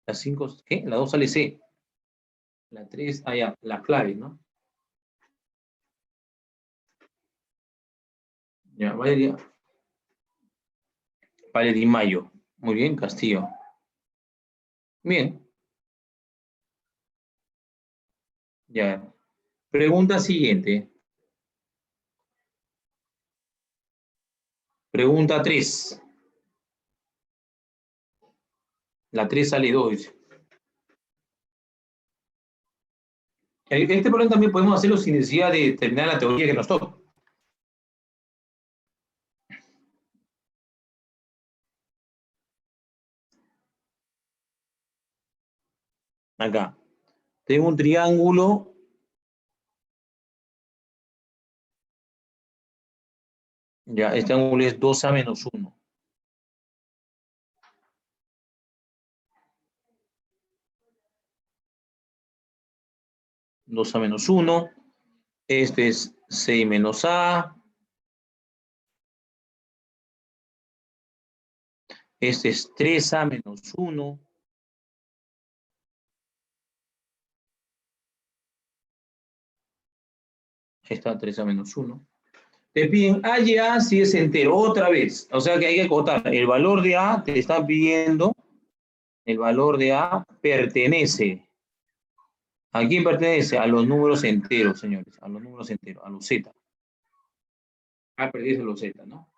A: La 5, ¿qué? La 2 sale C. La 3, ya, la clave, ¿no? Ya, Valeria. Di Mayo. Muy bien, Castillo. Bien. Ya. Pregunta siguiente. Pregunta 3. La 3 sale 2, dice. Este problema también podemos hacerlo sin necesidad de terminar la teoría que nos toca. Acá. Tengo un triángulo. Ya, este ángulo es 2A menos 1. A menos 1. Este es 6 menos A. Este es 3A menos 1. Ahí está 3A menos 1. Te piden A y A si es entero, otra vez. O sea que hay que acotar. El valor de A te está pidiendo, el valor de A pertenece. ¿A quién pertenece? A los números enteros, señores. A los números enteros, a los Z. A pertenece a los Z, ¿no?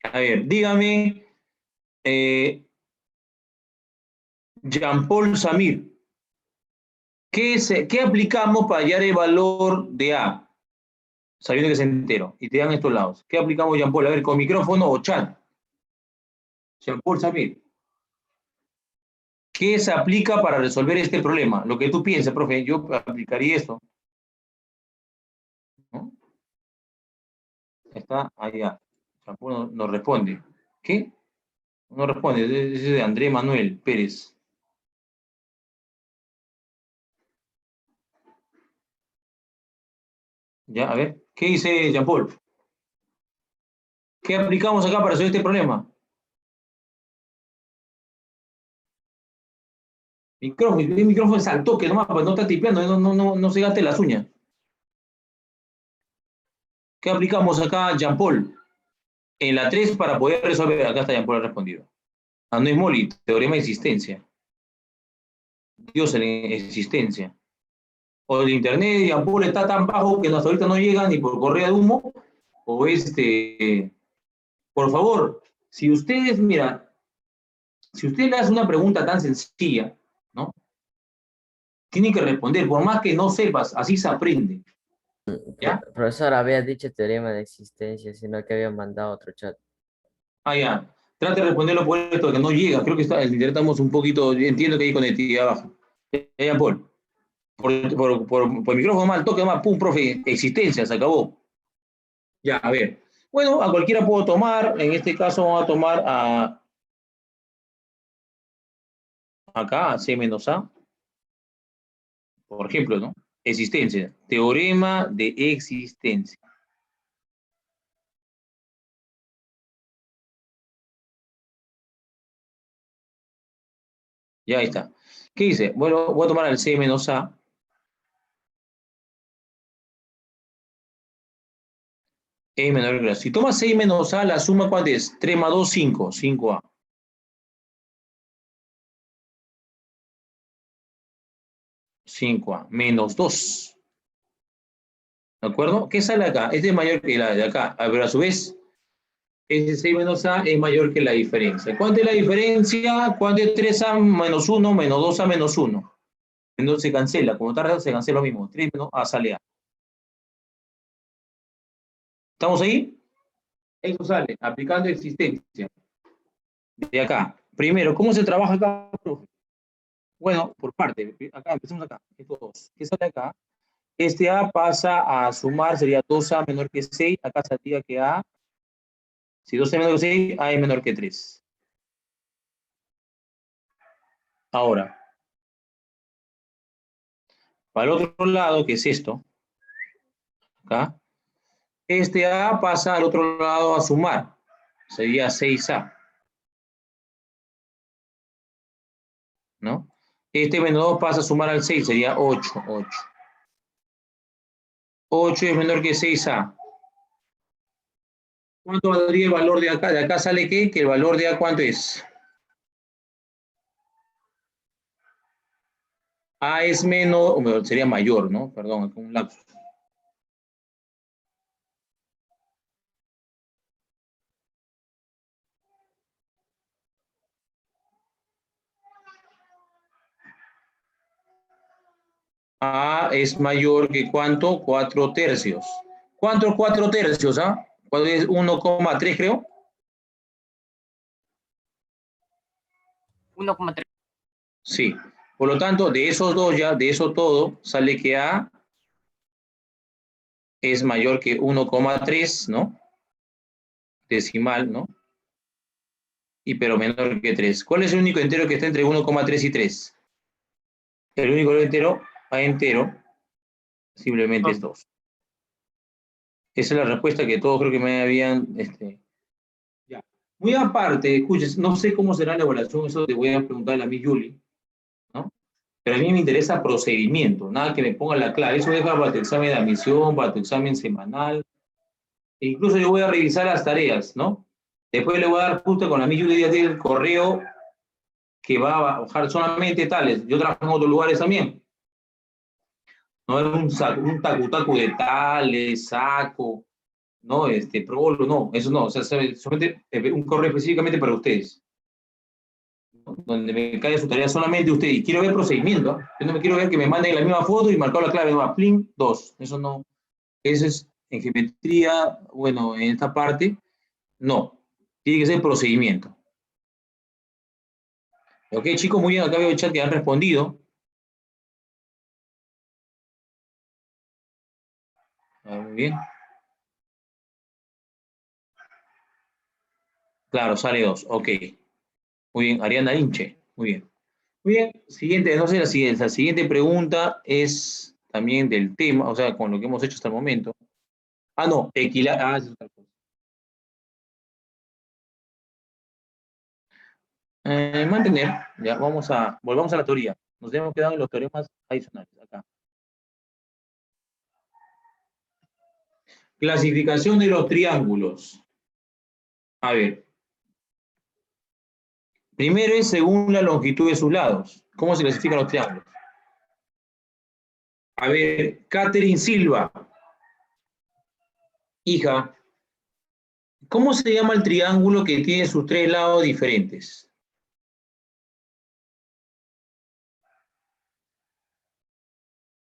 A: A ver, dígame, Jean-Paul Samir, ¿qué aplicamos para hallar el valor de A? sabiendo que es entero, y te dan estos lados. ¿Qué aplicamos, Jean-Paul? A ver, ¿con micrófono o chat? Jean-Paul Samir. ¿Qué se aplica para resolver este problema? Lo que tú pienses, profe, yo aplicaría esto. ¿No? Está allá. Jean-Paul nos responde. ¿Qué? No responde, es de André Manuel Pérez. Ya, a ver, ¿qué dice Jean-Paul? ¿Qué aplicamos acá para resolver este problema? Micrófono, el micrófono es al toque nomás, pues no está tipeando, no se gaste las uñas. ¿Qué aplicamos acá, Jean-Paul? En la 3 para poder resolver, acá está Jean-Paul respondido. Anuis Moli, teorema de existencia. Dios en existencia. O el internet de Jean-Paul está tan bajo que hasta ahorita no llega ni por correa de humo, o por favor, si ustedes, mira, si usted le hace una pregunta tan sencilla, ¿no? Tiene que responder, por más que no sepas, así se aprende. ¿Ya?
G: Profesor, había dicho teorema de existencia, sino que había mandado otro chat.
A: Ah, ya. Trate de responderlo por esto, que no llega. Creo que está, el internet estamos un poquito, entiendo que hay conectividad abajo. Ya, Paul. Por micrófono mal, toque más, pum, profe, existencia, se acabó. Ya, a ver. Bueno, a cualquiera puedo tomar, en este caso vamos a tomar acá, C menos A. Por ejemplo, ¿no? Existencia, teorema de existencia. Ya está. ¿Qué dice? Bueno, voy a tomar el C menos A. E menor que la. Si tomas 6 menos A, la suma, ¿cuánto es? 3 más 2, 5. 5A. 5A. Menos 2. ¿De acuerdo? ¿Qué sale acá? Este es mayor que la de acá. Pero a su vez, este 6 menos A es mayor que la diferencia. ¿Cuánto es la diferencia? ¿Cuánto es 3A menos 1 menos 2A menos 1? Entonces se cancela. Como tarda, se cancela lo mismo. 3 menos A sale A. ¿Estamos ahí? Eso sale, aplicando existencia. De acá. Primero, ¿cómo se trabaja acá, profe? Bueno, por parte. Acá, empezamos acá. Estos dos. ¿Qué sale acá? Este A pasa a sumar, sería 2A menor que 6. Acá saldría que A, si 2A es menor que 6, A es menor que 3. Ahora, para el otro lado, que es esto, acá, este A pasa al otro lado a sumar, sería 6A. ¿No? Este menos 2 pasa a sumar al 6, sería 8. 8 es menor que 6A. ¿Cuánto valdría el valor de acá? De acá sale ¿qué? Que el valor de A, ¿cuánto es? A es menos, bueno, sería mayor, ¿no? Perdón, con un lapso. A es mayor que ¿cuánto? 4 tercios. ¿Cuánto es 4 tercios? ¿Ah? ¿Cuál es 1,3 creo?
F: 1,3.
A: Sí. Por lo tanto, de esos dos ya, de eso todo, sale que A es mayor que 1,3, ¿no? Decimal, ¿no? Y pero menor que 3. ¿Cuál es el único entero que está entre 1,3 y 3? El único entero, A entero, simplemente es 2. Esa es la respuesta que todos creo que me habían... Ya. Muy aparte, escuches, no sé cómo será la evaluación, eso te voy a preguntar a mi Julie, ¿no? Pero a mí me interesa procedimiento, nada que me ponga la clave. Eso deja para tu examen de admisión, para tu examen semanal. E incluso yo voy a revisar las tareas, ¿no? Después le voy a dar justo con la mi Julie, ya tiene el correo que va a bajar solamente tales. Yo trabajo en otros lugares también. No es un tacu de tales, saco, no, prolo, no, eso no, o sea, solamente un correo específicamente para ustedes, ¿no? Donde me cae su tarea solamente usted, y quiero ver procedimiento, ¿eh? Yo no me quiero ver que me manden la misma foto y marcado la clave, no, plin, 2, eso no, eso es En geometría, bueno, en esta parte, no. Tiene que ser procedimiento. Ok, chicos, muy bien, acá veo el chat que han respondido. Muy bien. Claro, sale 2, ok. Muy bien, Ariana Inche, muy bien. Muy bien, siguiente, no sé, la siguiente pregunta es también del tema, o sea, con lo que hemos hecho hasta el momento. Ah, no, esa es otra cosa. Mantener, ya, volvamos a la teoría. Nos hemos quedado en los teoremas adicionales, acá. Clasificación de los triángulos. A ver. Primero es según la longitud de sus lados. ¿Cómo se clasifican los triángulos? A ver, Catherine Silva. Hija, ¿cómo se llama el triángulo que tiene sus tres lados diferentes?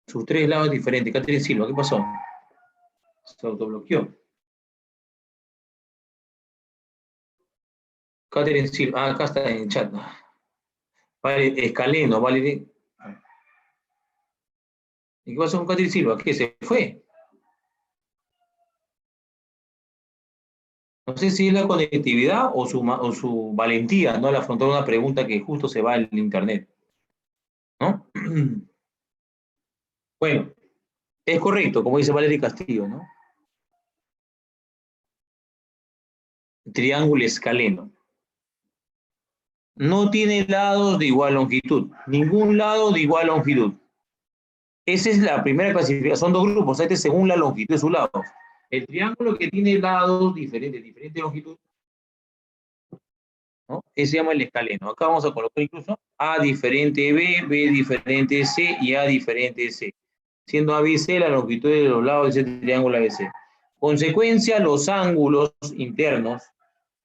A: Sus tres lados diferentes. Catherine Silva, ¿qué pasó? Se autobloqueó. Catherine Silva, acá está en el chat. Vale, Escaleno, vale. ¿Y qué pasó con Catherine Silva? ¿Qué se fue? No sé si es la conectividad o su valentía, ¿no? Al afrontar una pregunta que justo se va al internet. ¿No? Bueno, es correcto, como dice Valeria Castillo, ¿no? Triángulo escaleno. No tiene lados de igual longitud. Ningún lado de igual longitud. Esa es la primera clasificación. Son dos grupos, este según la longitud de sus lados. El triángulo que tiene lados diferente longitud, ¿no? Ese se llama el escaleno. Acá vamos a colocar incluso A diferente B, B diferente C y A diferente C. Siendo ABC la longitud de los lados de ese triángulo ABC. Consecuencia, los ángulos internos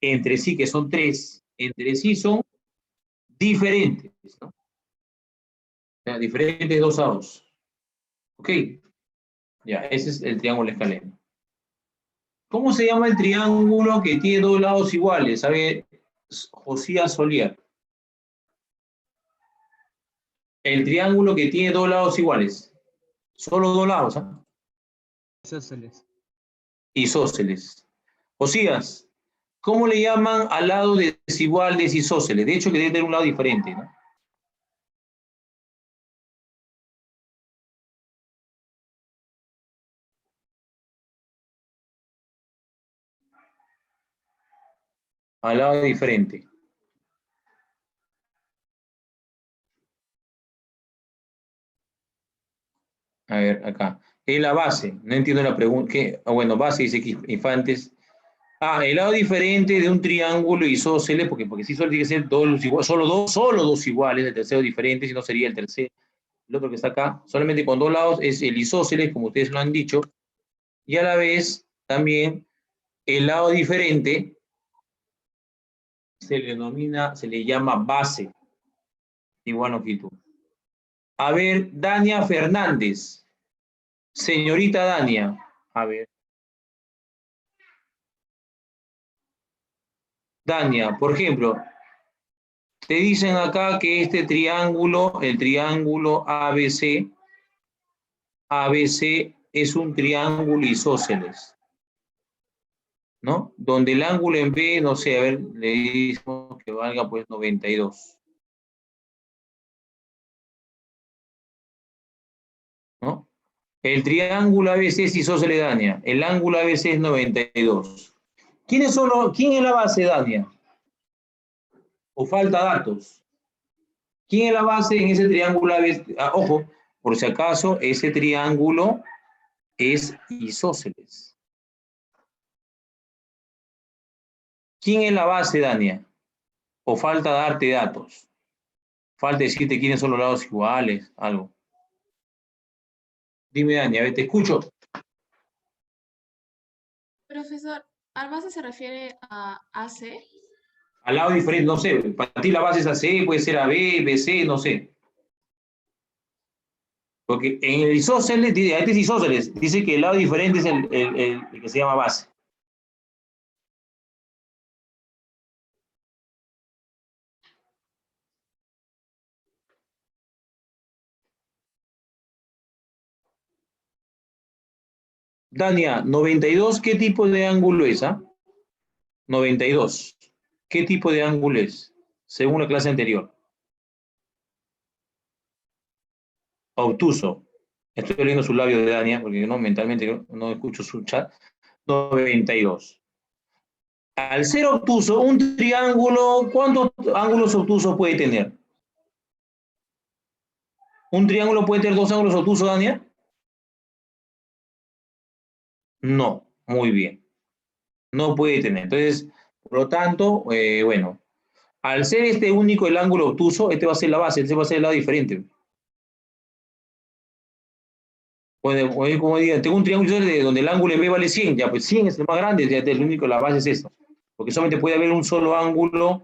A: entre sí, que son 3, entre sí son diferentes, ¿no? O sea, diferentes dos lados. ¿Ok? Ya, ese es el triángulo escaleno. ¿Cómo se llama el triángulo que tiene dos lados iguales? A ver, Josías Solier. El triángulo que tiene dos lados iguales. Solo dos lados, ¿ah?
F: Isósceles.
A: Isósceles. Josías, ¿cómo le llaman al lado desigual de isósceles? De hecho, que debe tener un lado diferente, ¿no? Al lado diferente. A ver, acá. Es la base. No entiendo la pregunta. ¿Qué? Ah, bueno, base dice que Infantes. El lado diferente de un triángulo isósceles, porque si solo tiene que ser solo dos iguales, el tercero diferente, si no sería el tercero. El otro que está acá, solamente con dos lados, es el isósceles, como ustedes lo han dicho, y a la vez también el lado diferente se le llama base de igual longitud. A ver, Dania Fernández. Señorita Dania. A ver. Dania, por ejemplo, te dicen acá que este triángulo, el triángulo ABC es un triángulo isósceles, ¿no? Donde el ángulo en B, no sé, a ver, le decimos que valga pues 92. ¿No? El triángulo ABC es isósceles, Dania. El ángulo ABC es 92. ¿Quién es la base, Dania? ¿O falta datos? ¿Quién es la base en ese triángulo ABC? Ojo, por si acaso, ese triángulo es isósceles. ¿Quién es la base, Dania? ¿O falta darte datos? Falta decirte quiénes son los lados iguales, algo. Dime, Dania, a ver, te escucho.
H: Profesor, ¿al base se refiere a AC?
A: Al lado diferente, no sé. Para ti la base es AC, puede ser AB, BC, no sé. Porque en el isósceles, este es isósceles, dice que el lado diferente es el que se llama base. Dania, 92, ¿qué tipo de ángulo es? 92. ¿Qué tipo de ángulo es? Según la clase anterior. Obtuso. Estoy leyendo su labio de Dania, porque no, mentalmente no escucho su chat. 92. Al ser obtuso, un triángulo, ¿cuántos ángulos obtusos puede tener? ¿Un triángulo puede tener dos ángulos obtusos, Dania? No, muy bien. No puede tener. Entonces, por lo tanto, bueno, al ser este único el ángulo obtuso, este va a ser la base, este va a ser el lado diferente. O como digan, tengo un triángulo donde el ángulo en B vale 100, ya pues 100 es el más grande, ya el único, la base es esta. Porque solamente puede haber un solo ángulo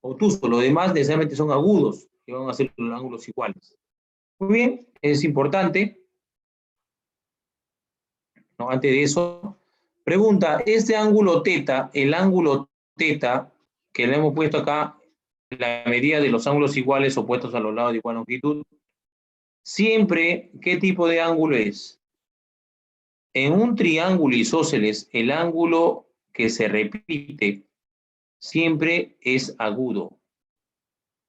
A: obtuso, los demás necesariamente son agudos, que van a ser los ángulos iguales. Muy bien, es importante. ¿No? Antes de eso, pregunta, este ángulo teta, el ángulo teta, que le hemos puesto acá, la medida de los ángulos iguales opuestos a los lados de igual longitud, siempre, ¿qué tipo de ángulo es? En un triángulo isósceles, el ángulo que se repite siempre es agudo,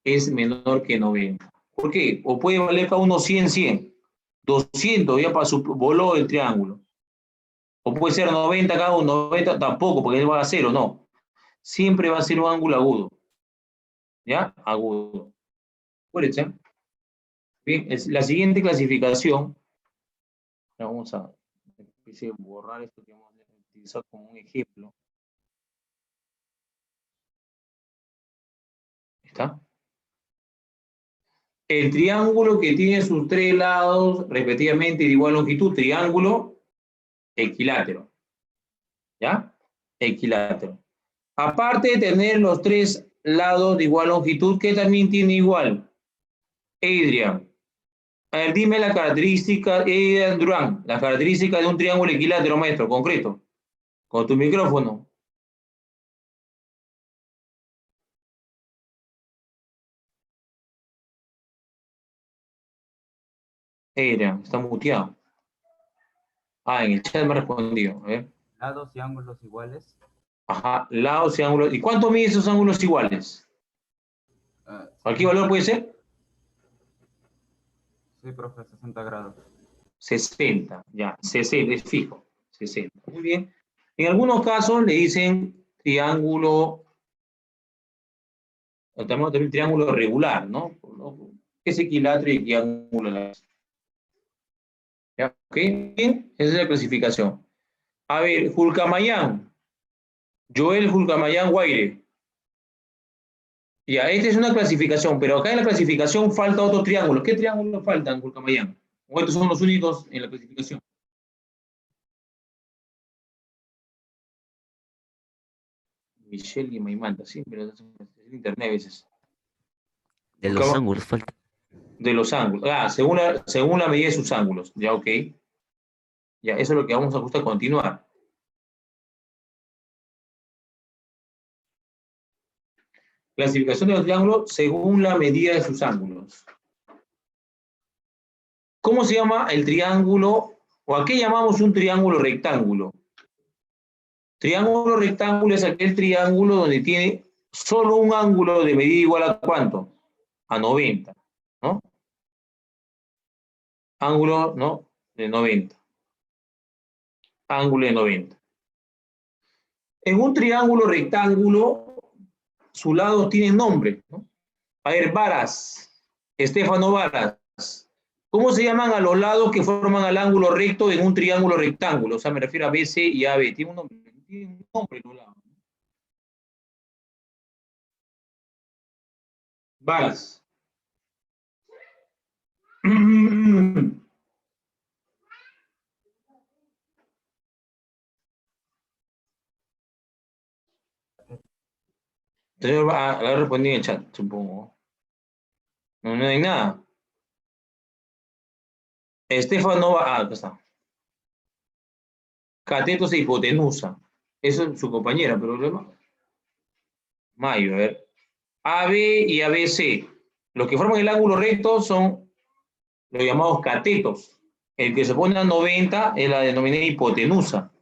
A: es menor que 90. ¿Por qué? O puede valer cada uno 100, 100, 200, ya voló el triángulo. O puede ser 90 cada uno, 90 tampoco, porque él va a cero, no. Siempre va a ser un ángulo agudo. ¿Ya? Agudo. Acuérdense. Bien, es la siguiente clasificación. Vamos a borrar esto que vamos a utilizar como un ejemplo. ¿Está? El triángulo que tiene sus tres lados respectivamente de igual longitud, triángulo equilátero. ¿Ya? Equilátero. Aparte de tener los tres lados de igual longitud, ¿qué también tiene igual? Adrian. A ver, dime la característica, Durán, la característica de un triángulo equilátero, maestro, concreto. Con tu micrófono. Está muteado. En el chat me ha respondido. A ver.
I: Lados y ángulos iguales.
A: Ajá, lados y ángulos. ¿Y cuánto mide esos ángulos iguales? ¿Cualquier valor puede ser?
I: Sí, profe, 60 grados.
A: 60, ya, 60, es fijo. 60. Muy bien. En algunos casos le dicen triángulo, tenemos también triángulo regular, ¿no? Es equilátero y triángulo. ¿Ya? ¿Ok? Bien, esa es la clasificación. A ver, Julcamayán. Joel Julcamayán Guaire. Ya, esta es una clasificación, pero acá en la clasificación falta otro triángulo. ¿Qué triángulos faltan, Julcamayán? ¿O estos son los únicos en la clasificación? Michelle y Maimanta, sí, pero es en internet a veces.
J: De los ángulos falta.
A: De los ángulos. Según la medida de sus ángulos. Ya, ok. Ya, eso es lo que vamos a justo a continuar. Clasificación de los triángulos según la medida de sus ángulos. ¿Cómo se llama el triángulo? ¿O a qué llamamos un triángulo rectángulo? Triángulo rectángulo es aquel triángulo donde tiene solo un ángulo de medida igual a ¿cuánto? A 90, ¿no? Ángulo, ¿no? De 90. Ángulo de 90. En un triángulo rectángulo, su lado tiene nombre, ¿no? A ver, Varas, Estefano Varas. ¿Cómo se llaman a los lados que forman el ángulo recto en un triángulo rectángulo? O sea, me refiero a BC y AB. Tiene un nombre los lados. Varas. Señor, la respondí en el chat, supongo. No, no hay nada. Estefano, acá está. Catetos e hipotenusa. Eso es su compañera, pero Mayo, a ver. AB y ABC. Los que forman el ángulo recto son los llamados catetos. El que se pone a 90 es la denominada hipotenusa.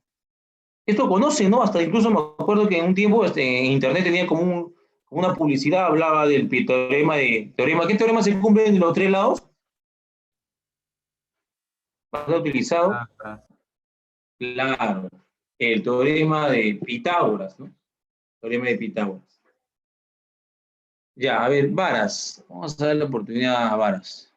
A: Esto conocen, ¿no? Hasta incluso me acuerdo que en un tiempo en internet tenía como una publicidad, hablaba del teorema de... ¿Qué teorema se cumple en los tres lados? Bastante utilizado. Claro. El teorema de Pitágoras, ¿no? Teorema de Pitágoras. Ya, a ver, varas. Vamos a dar la oportunidad a varas.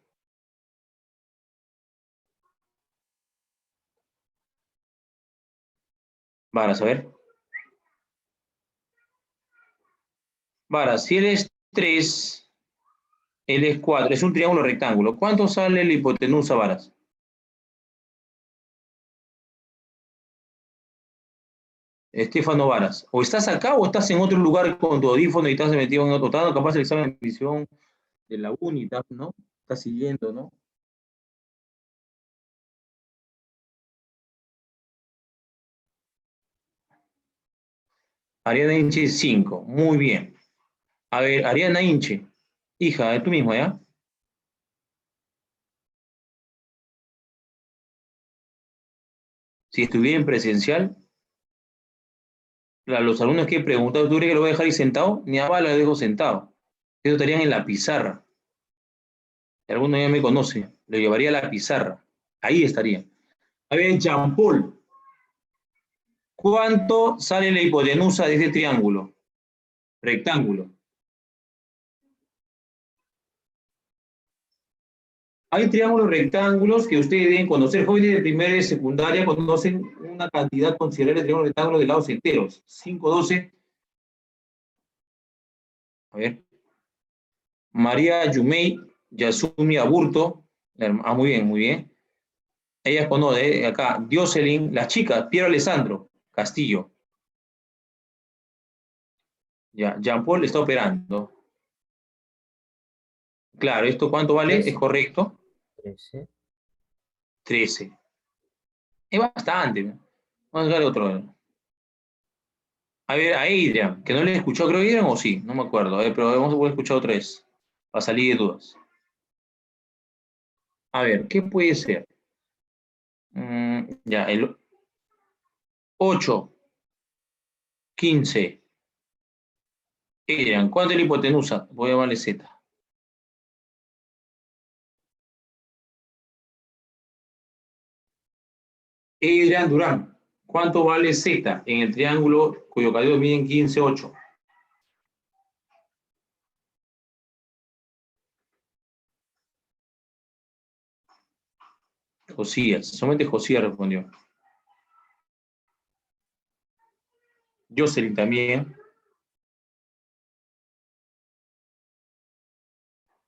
A: Varas, a ver. Varas, si él es 3, él es 4, es un triángulo rectángulo. ¿Cuánto sale la hipotenusa, varas? Estefano Varas. O estás acá o estás en otro lugar con tu audífono y estás metido en otro. Estás dando capaz el examen de admisión de la UNITAP, ¿no? Estás siguiendo, ¿no? Ariana Inche 5. Muy bien. A ver, Ariana Inche. Hija, es tú mismo, ¿ya? Si estuviera en presencial, los alumnos que he preguntado, ¿tú crees que lo voy a dejar ahí sentado? Ni a bala lo dejo sentado. Ellos estarían en la pizarra. Si alguno ya me conoce, lo llevaría a la pizarra. Ahí estaría. A ver, Jean Paul. ¿Cuánto sale la hipotenusa de este triángulo? Rectángulo. Hay triángulos rectángulos que ustedes deben conocer. Jóvenes de primaria y secundaria conocen una cantidad considerable de triángulos rectángulos de lados enteros. 5, 12. A ver. María Yumei, Yasumi Aburto. Muy bien, muy bien. Ellas conocen, acá, Dioselin, las chicas, Piero Alessandro, Castillo. Ya, Jean Paul está operando. Claro, ¿esto cuánto vale?
G: 13.
A: ¿Es correcto?
G: 13.
A: 13. Es bastante. Vamos a ver otro. A ver, a Adrian, que no le escuchó, creo que Adrian o sí, no me acuerdo. A ver, pero vamos a escuchar otra vez, para salir de dudas. A ver, ¿qué puede ser? Ya, el 8, 15. Adrian, ¿cuánto es la hipotenusa? Voy a llamarle Z. Adrian Durán, ¿cuánto vale Z en el triángulo cuyo cateto miden 15, 8? Josías, solamente Josías respondió. Jocelyn también.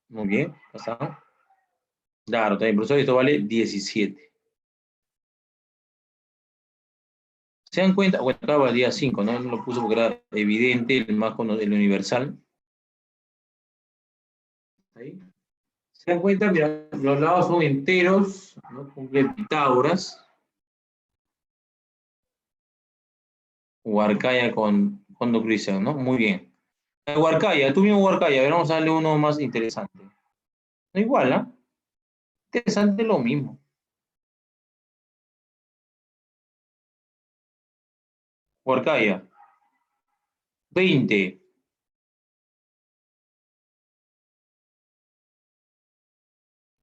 A: Muy bien, pasamos. Claro, también, profesor, esto vale 17. ¿Se dan cuenta? Bueno, acá valía 5, ¿no? No lo puse porque era evidente, el universal. Ahí. ¿Se dan cuenta? Mira, los lados son enteros, ¿no? Cumple Pitágoras. Huarcaya con Fondo Christian, ¿no? Muy bien. Huarcaya, tú mismo Huarcaya, a ver, vamos a darle uno más interesante. No igual, ¿ah? Interesante lo mismo. Huarcaya. 20.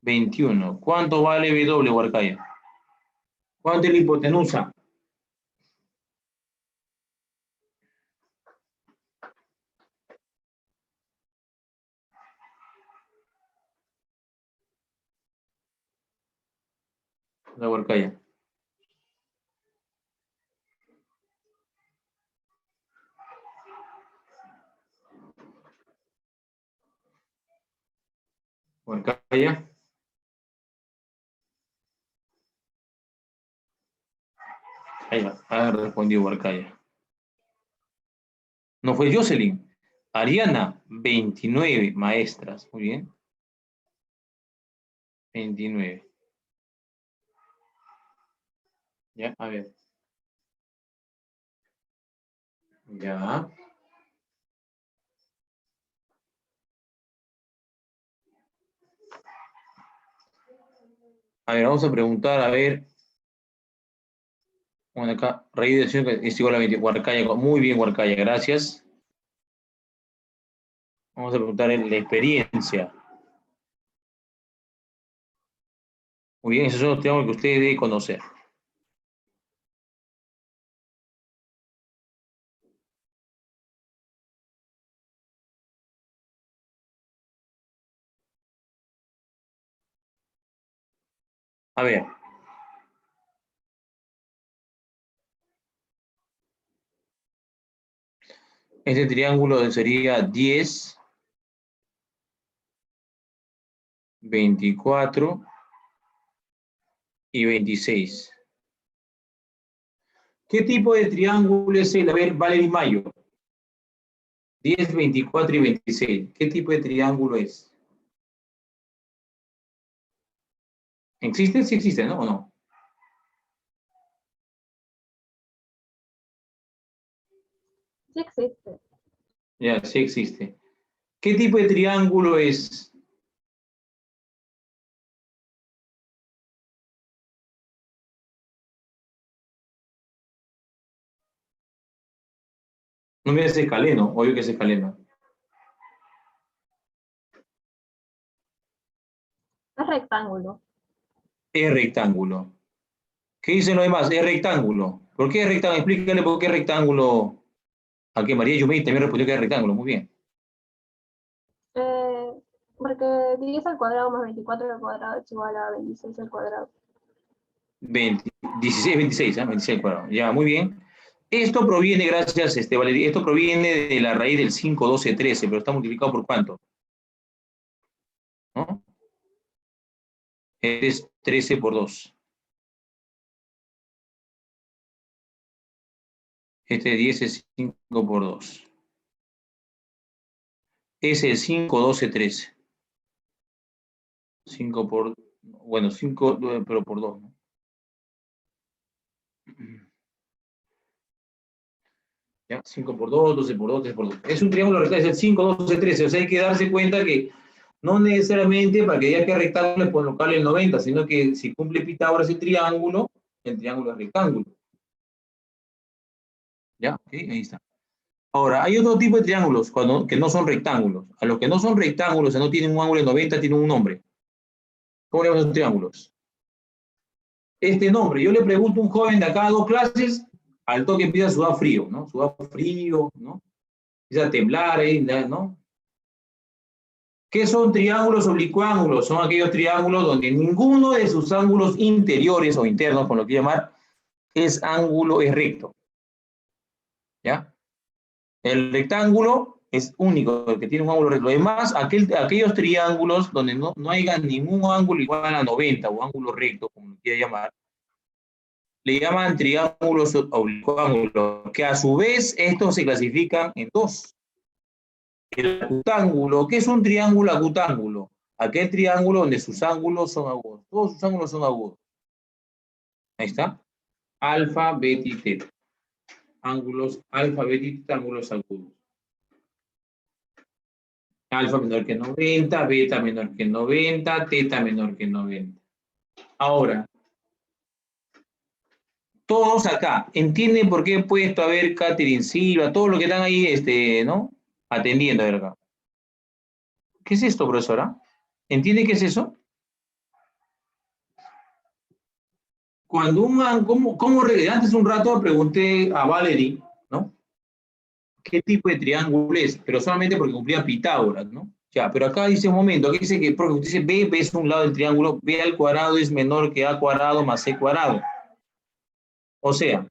A: 21. ¿Cuánto vale W, Huarcaya? ¿Cuánto es la hipotenusa? La Huarcaya. Huarcaya. Ahí va, ha respondido Huarcaya. No fue Jocelyn. Ariana, 29 maestras. Muy bien. 29. Ya, a ver. Ya. A ver, vamos a preguntar, a ver. Bueno, acá, raíz de 5 es igual a 20. Huarcaya, muy bien, Huarcaya, gracias. Vamos a preguntar en la experiencia. Muy bien, esos son los triángulos que usted debe conocer. A ver. Este triángulo sería 10, 24 y 26. ¿Qué tipo de triángulo es el? A ver, Valerie Mayo. 10, 24 y 26. ¿Qué tipo de triángulo es? ¿Existe? Sí existe, ¿no? ¿O no?
E: Sí existe.
A: Ya, sí existe. ¿Qué tipo de triángulo es? No me hace escaleno, obvio que es escaleno.
E: Es rectángulo.
A: Es rectángulo. ¿Qué dicen los demás? Es rectángulo. ¿Por qué es rectángulo? Explícale por qué es rectángulo. A que María Yumei también respondió que es rectángulo. Muy bien.
E: Porque 10 al cuadrado más 24 al cuadrado es igual a 26 al cuadrado.
A: 20, 16, 26, ¿eh? 26 al cuadrado. Ya, muy bien. Esto proviene, gracias, Valeria, esto proviene de la raíz del 5, 12, 13, pero está multiplicado por ¿cuánto? ¿No? Es 13 por 2. Este 10 es 5 por 2. Es el 5, 12, 13. 5 por, bueno, 5, pero por 2, ¿no? ¿Ya? 5 por 2, 12 por 2, 13 por 2. Es un triángulo rectángulo, es el 5, 12, 13. O sea, hay que darse cuenta que no necesariamente para que diga que es rectángulo es colocarle el 90, sino que si cumple Pitágoras el triángulo es rectángulo. ¿Ya? Ok, ahí está. Ahora, hay otro tipo de triángulos que no son rectángulos. A los que no son rectángulos, o sea, no tienen un ángulo de 90, tienen un nombre. ¿Cómo le llaman a esos triángulos? Este nombre, yo le pregunto a un joven de acá a 2 clases, al toque empieza a sudar frío, ¿no? Sudar frío, ¿no? Empieza a temblar ahí, ¿no? ¿Qué son triángulos oblicuángulos? Son aquellos triángulos donde ninguno de sus ángulos interiores o internos, como lo quiero llamar, es recto. ¿Ya? El rectángulo es único, el que tiene un ángulo recto. Además, aquellos triángulos donde no haya ningún ángulo igual a 90 o ángulo recto, como lo quiera llamar, le llaman triángulos oblicuángulos, que a su vez estos se clasifican en dos. El acutángulo, ¿qué es un triángulo acutángulo? Aquel triángulo donde sus ángulos son agudos. Todos sus ángulos son agudos. Ahí está. Alfa, beta y teta. Ángulos alfa, beta y teta, ángulos agudos. Alfa menor que 90, beta menor que 90, teta menor que 90. Ahora, todos acá, ¿entienden por qué he puesto a ver Catherine Silva, todo lo que están ahí, ¿no? Atendiendo, a ver acá. ¿Qué es esto, profesora? ¿Entiende qué es eso? Cuando antes un rato pregunté a Valerie, ¿no? ¿Qué tipo de triángulo es? Pero solamente porque cumplía Pitágoras, ¿no? Ya, pero acá dice un momento, aquí dice que, porque usted dice B es un lado del triángulo, B al cuadrado es menor que A cuadrado más C cuadrado. O sea,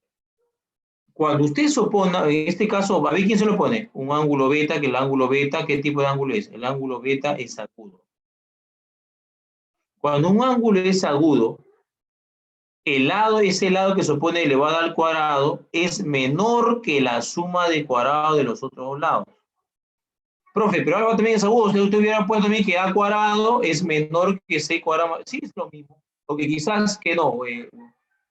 A: cuando usted se opone, en este caso, a ver quién se lo pone, un ángulo beta, que el ángulo beta, ¿qué tipo de ángulo es? El ángulo beta es agudo. Cuando un ángulo es agudo, ese lado que se opone elevado al cuadrado es menor que la suma de cuadrado de los otros dos lados. Profe, pero algo también es agudo. Si usted hubiera puesto también que A cuadrado es menor que C cuadrado. Sí, es lo mismo. Porque quizás que no.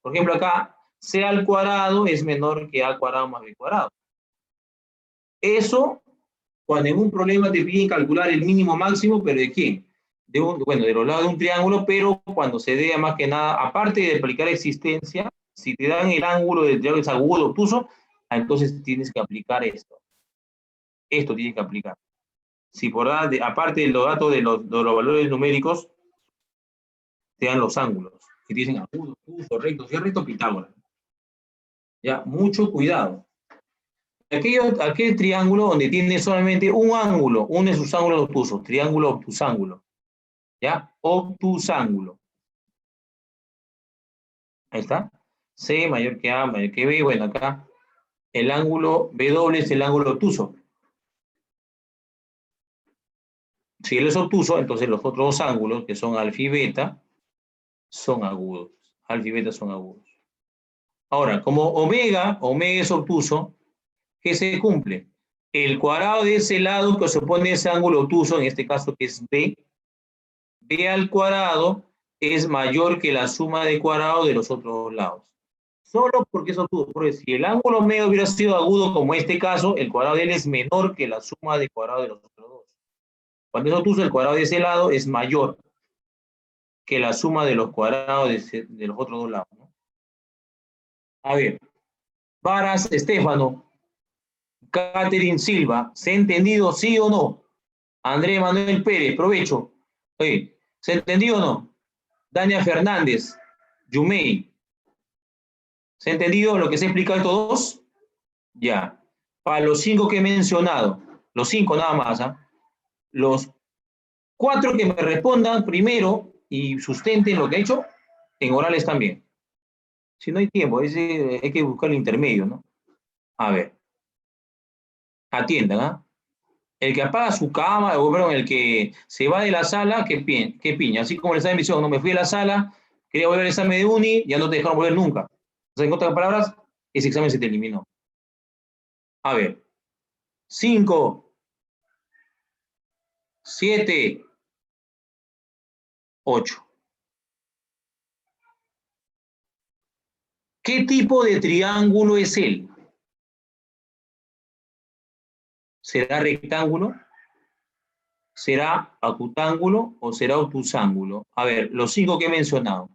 A: Por ejemplo, acá C al cuadrado es menor que A al cuadrado más B cuadrado. Eso, cuando en un problema te piden calcular el mínimo máximo, ¿pero de quién? Bueno, de los lados de un triángulo, pero cuando se dé más que nada, aparte de aplicar existencia, si te dan el ángulo del triángulo es agudo, obtuso, entonces tienes que aplicar esto. Esto tienes que aplicar. Si por aparte de los datos de los valores numéricos, te dan los ángulos, que dicen agudo, obtuso, recto, si es recto, Pitágoras. Ya, mucho cuidado. Aquel triángulo donde tiene solamente un ángulo, uno de sus ángulos obtusos, triángulo obtusángulo. ¿Ya? Obtusángulo. Ahí está. C mayor que A, mayor que B. Bueno, acá el ángulo W es el ángulo obtuso. Si él es obtuso, entonces los otros dos ángulos, que son alfa y beta, son agudos. Alfa y beta son agudos. Ahora, como omega es obtuso, ¿qué se cumple? El cuadrado de ese lado que se opone a ese ángulo obtuso, en este caso que es B, B al cuadrado es mayor que la suma de cuadrado de los otros dos lados. Solo porque es obtuso, porque si el ángulo omega hubiera sido agudo como este caso, el cuadrado de él es menor que la suma de cuadrado de los otros dos. Cuando es obtuso, el cuadrado de ese lado es mayor que la suma de los cuadrados de los otros dos lados, ¿no? A ver, Varas, Estefano, Catherine Silva, ¿se ha entendido sí o no? Andrés Manuel Pérez, provecho. Oye, ¿se ha entendido o no? Dania Fernández, Yumei, ¿se ha entendido lo que se ha explicado estos dos? Ya. Para los 5 que he mencionado, los 5 nada más, ¿ah? Los 4 que me respondan primero y sustenten lo que he hecho, en orales también. Si no hay tiempo, hay que buscar el intermedio, ¿no? A ver. Atiendan, ¿ah? El que apaga su cámara, o perdón, el que se va de la sala, que piña. Así como el examen de emisión, no me fui de la sala, quería volver al examen de uni, ya no te dejaron volver nunca. O sea, en otras palabras, ese examen se te eliminó. A ver. 5, 7, 8. ¿Qué tipo de triángulo es él? ¿Será rectángulo? ¿Será acutángulo o será obtusángulo? A ver, los 5 que he mencionado.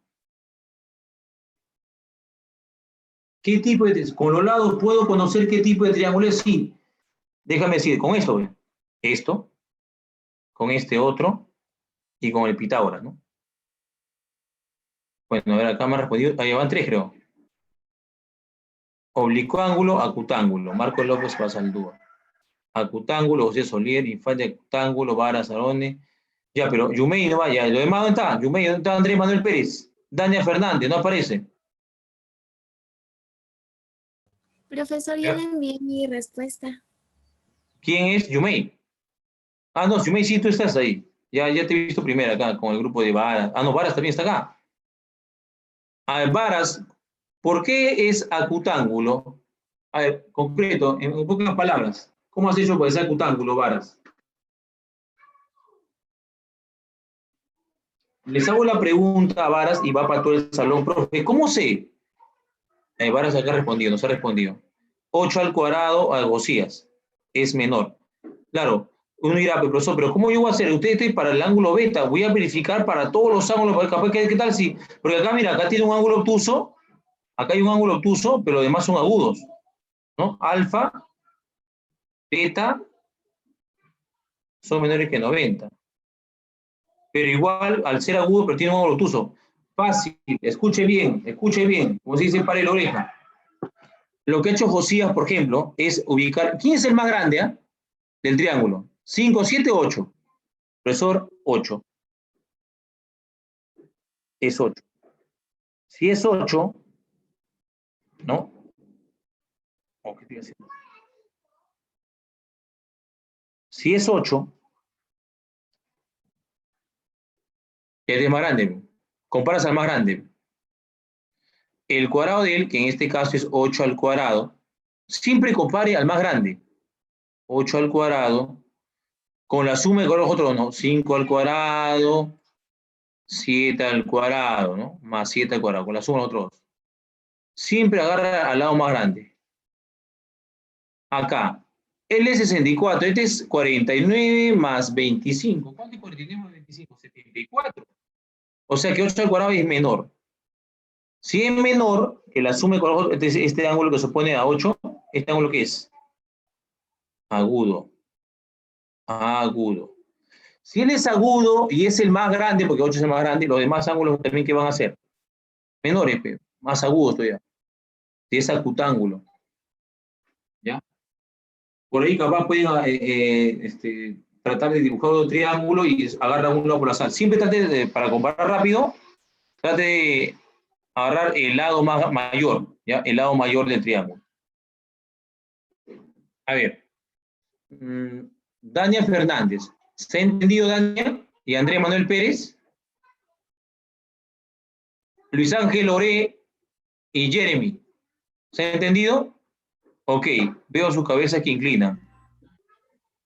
A: ¿Qué tipo de con los lados puedo conocer qué tipo de triángulo es? Sí. Déjame decir, con esto, ¿ve? Esto, con este otro y con el Pitágoras, ¿no? Bueno, a ver, acá me ha respondido, ahí van 3, creo. Oblicuo ángulo, acutángulo. Marco López Basaldúa. Acutángulo, José Solier, Infante acutángulo, Varas, Arone. Ya, pero Yumei no vaya. ¿Lo demás dónde está? Yumei, ¿dónde está Andrés Manuel Pérez? Dania Fernández, no aparece.
C: Profesor, ya le envié mi respuesta.
A: ¿Quién es? Yumei. Ah, no, Yumei, sí, tú estás ahí. Ya te he visto primero acá con el grupo de Varas. Ah, no, Varas también está acá. A ver, Varas, ¿por qué es acutángulo? A ver, concreto, en pocas palabras. ¿Cómo has hecho para ese acutángulo, Varas? Les hago la pregunta a Varas y va para todo el salón, profe. ¿Cómo sé? Varas acá ha respondido, nos ha respondido. 8 al cuadrado a Gosías es menor. Claro, uno dirá, profesor, pero ¿cómo yo voy a hacer? Usted para el ángulo beta, voy a verificar para todos los ángulos, capaz, ¿qué tal si? Porque acá, mira, acá tiene un ángulo obtuso, acá hay un ángulo obtuso, pero los demás son agudos, ¿no? Alfa, beta, son menores que 90. Pero igual, al ser agudo, pero tiene un ángulo obtuso. Fácil, escuche bien, como se dice, pare la oreja. Lo que ha hecho Josías, por ejemplo, es ubicar, ¿quién es el más grande del triángulo? 5, 7, 8. Profesor, 8. Es 8. Si es 8, ¿no? ¿O qué estoy haciendo? Si es 8, es más grande. Comparas al más grande. El cuadrado de él, que en este caso es 8 al cuadrado, siempre compare al más grande. 8 al cuadrado, con la suma de los otros, ¿no? 5 al cuadrado, 7 al cuadrado, ¿no? Más 7 al cuadrado, con la suma de los otros. siempre agarra al lado más grande. Acá, él es 64, este es 49 más 25. ¿Cuánto es 49 más 25? 74. O sea que 8 al cuadrado es menor. Si es menor que la suma de cuadrados, este ángulo que se opone a 8, ¿este ángulo qué es? Agudo. Agudo. Si él es agudo y es el más grande, porque 8 es el más grande, los demás ángulos también, ¿qué van a ser? Menores, pero más agudos todavía. Si es acutángulo. ¿Ya? Por ahí capaz pueden tratar de dibujar un triángulo y agarran uno por la sal. Siempre trate para comparar rápido, trate de agarrar el lado mayor, ¿ya? El lado mayor del triángulo. A ver. Dania Fernández. ¿Se ha entendido, Dania? Y Andrés Manuel Pérez. Luis Ángel Oré y Jeremy. ¿Se ha entendido? Ok, veo sus cabezas que inclinan.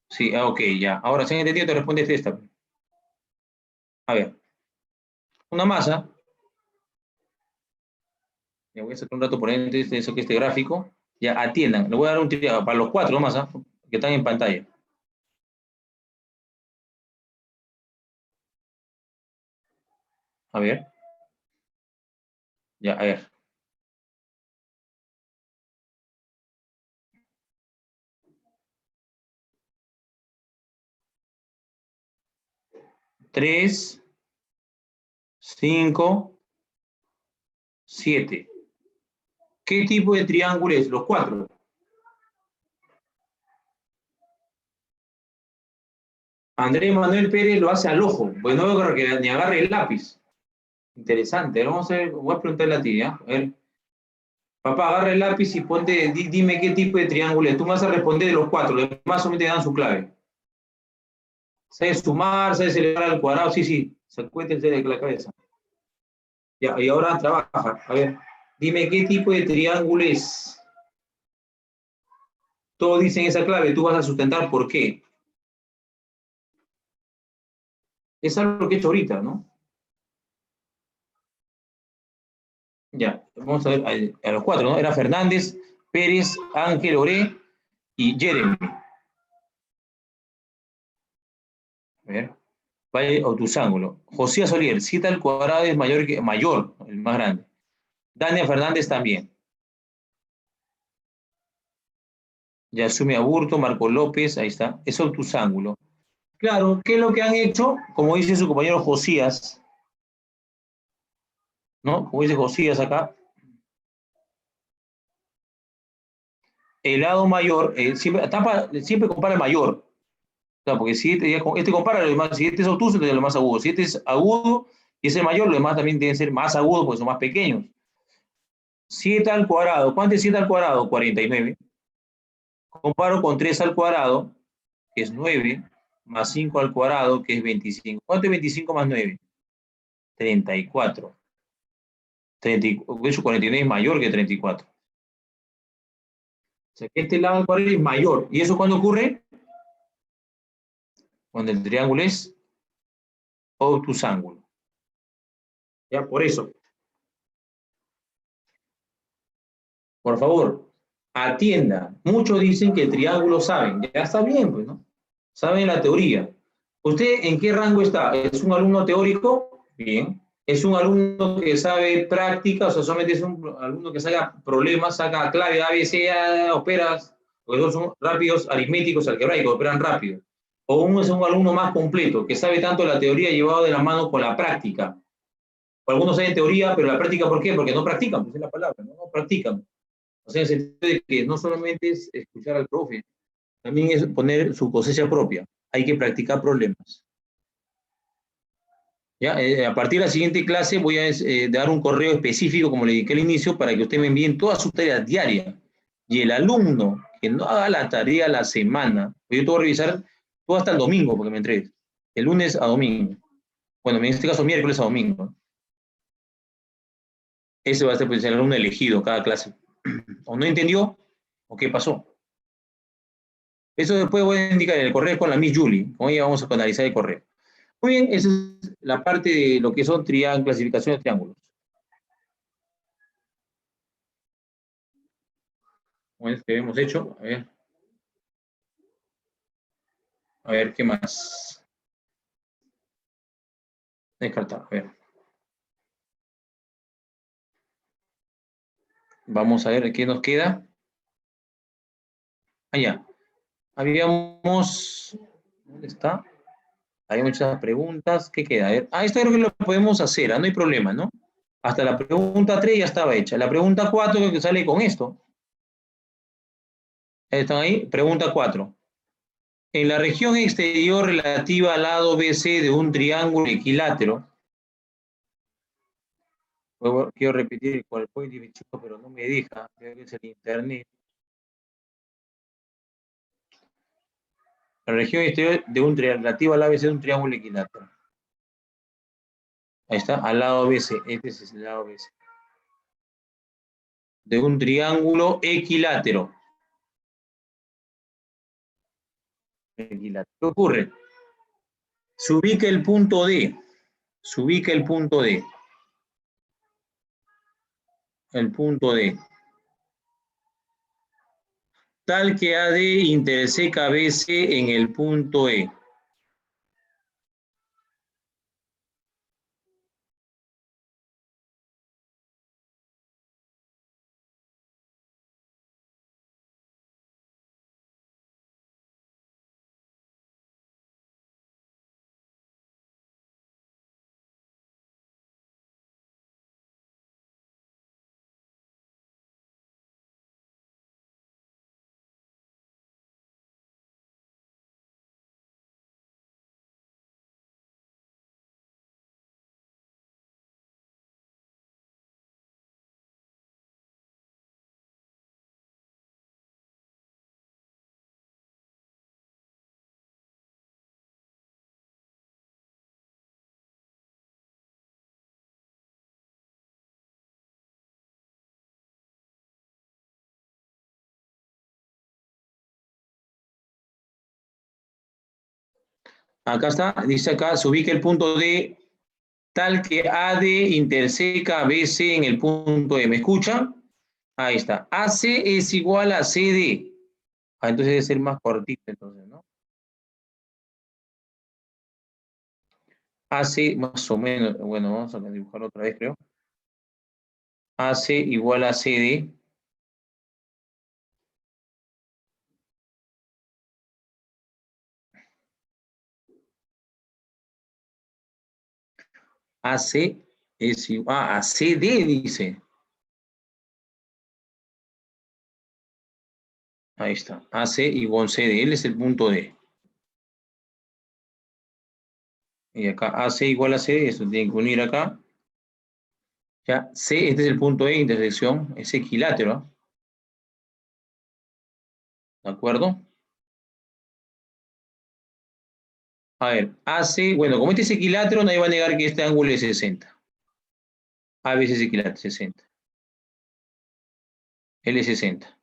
A: Sí, ok, ya. Ahora, ¿se han entendido? Te responde esta. A ver. Una masa. Me voy a sacar un rato por ahí de eso que este gráfico. Ya, atiendan. Le voy a dar un tiro para los 4 nomás, que están en pantalla. A ver. Ya, a ver. Tres, 5, 7. ¿Qué tipo de triángulo es? Los 4. Andrés Manuel Pérez lo hace al ojo, pues no veo que ni agarre el lápiz. Interesante, vamos a ver, voy a preguntarle a ti, ¿ya? A ver. Papá, agarra el lápiz y ponte, dime qué tipo de triángulo es. Tú me vas a responder de los 4, los demás solamente dan su clave. ¿Sabes sumar? ¿Sabes elevar al cuadrado? Sí, sacuétense de la cabeza. Ya, y ahora trabaja. A ver, dime qué tipo de triángulo es. Todos dicen esa clave, tú vas a sustentar por qué. Es algo que he hecho ahorita, ¿no? Ya, vamos a ver a los 4, ¿no? Era Fernández, Pérez, Ángel Oré y Jeremy. A ver, vaya Otuzángulo. José Solier, 7 al cuadrado es mayor, el más grande. Dania Fernández también. Yasumi Aburto, Marco López, ahí está. Es Otuzángulo. Claro, ¿qué es lo que han hecho? Como dice su compañero Josías, ¿no? Como dice Josías acá. El lado mayor, siempre compara el mayor. O sea, porque si este compara lo demás, si este es obtuso, entonces lo más agudo. Si este es agudo y es el mayor, los demás también deben ser más agudos porque son más pequeños. 7 al cuadrado. ¿Cuánto es 7 al cuadrado? 49. Comparo con 3 al cuadrado, que es 9, más 5 al cuadrado, que es 25. ¿Cuánto es 25 más 9? 34. 49 es mayor que 34. O sea, que este lado del cuadrado es mayor. ¿Y eso cuándo ocurre? Cuando el triángulo es obtusángulo. Ya, por eso. Por favor, atienda. Muchos dicen que el triángulo saben. Ya está bien, pues, ¿no? Saben la teoría. ¿Usted en qué rango está? ¿Es un alumno teórico? Bien. ¿Es un alumno que sabe práctica? O sea, solamente es un alumno que saca problemas, saca clave, ABC, operas, porque son rápidos aritméticos, algebraicos, operan rápido. O uno es un alumno más completo, que sabe tanto la teoría llevado de la mano con la práctica. O algunos saben teoría, pero la práctica, ¿por qué? Porque no practican, pues es la palabra, no practican. O sea, en el sentido de que no solamente es escuchar al profe, también es poner su cosecha propia. Hay que practicar problemas. ¿Ya? A partir de la siguiente clase voy a dar un correo específico, como le dije al inicio, para que usted me envíen todas sus tareas diarias. Y el alumno que no haga la tarea la semana, yo te voy a revisar todo hasta el domingo, porque me entregues. De lunes a domingo. Bueno, en este caso miércoles a domingo. Ese va a ser pues, el alumno elegido cada clase. ¿O no entendió? ¿O qué pasó? Eso después voy a indicar en el correo con la Miss Julie. Hoy vamos a analizar el correo. Muy bien, esa es la parte de lo que son clasificación de triángulos. es que hemos hecho. A ver, ¿qué más? Descartar, a ver. Vamos a ver qué nos queda. Allá. Habíamos... ¿Dónde está? Hay muchas preguntas. ¿Qué queda? A ver. Esto creo que lo podemos hacer, no hay problema, ¿no? Hasta la pregunta 3 ya estaba hecha. La pregunta 4 creo que sale con esto. ¿Están ahí? Pregunta 4. En la región exterior relativa al lado BC de un triángulo equilátero, quiero repetir el PowerPoint, pero no me deja, creo que es el internet. La región exterior de un relativa al lado BC de un triángulo equilátero. Ahí está, al lado BC, este es el lado BC. De un triángulo equilátero. ¿Qué ocurre? Se ubica el punto D. Se ubica el punto D. El punto D. Tal que AD interseca BC en el punto E. Acá está, dice acá, se ubica el punto D tal que AD interseca BC en el punto E. ¿Me escuchan? Ahí está. AC es igual a CD. Entonces debe ser más cortito, entonces, ¿no? AC más o menos, bueno, vamos a dibujarlo otra vez, creo. AC igual a CD. AC es igual a CD, dice. Ahí está. AC igual a CD. Él es el punto D. Y acá AC igual a CD. Esto tiene que unir acá. Ya, C, este es el punto E, intersección. Es equilátero. ¿De acuerdo? A ver, AC, bueno, como este es equilátero, nadie va a negar que este ángulo es 60. A veces es equilátero, 60. L es 60.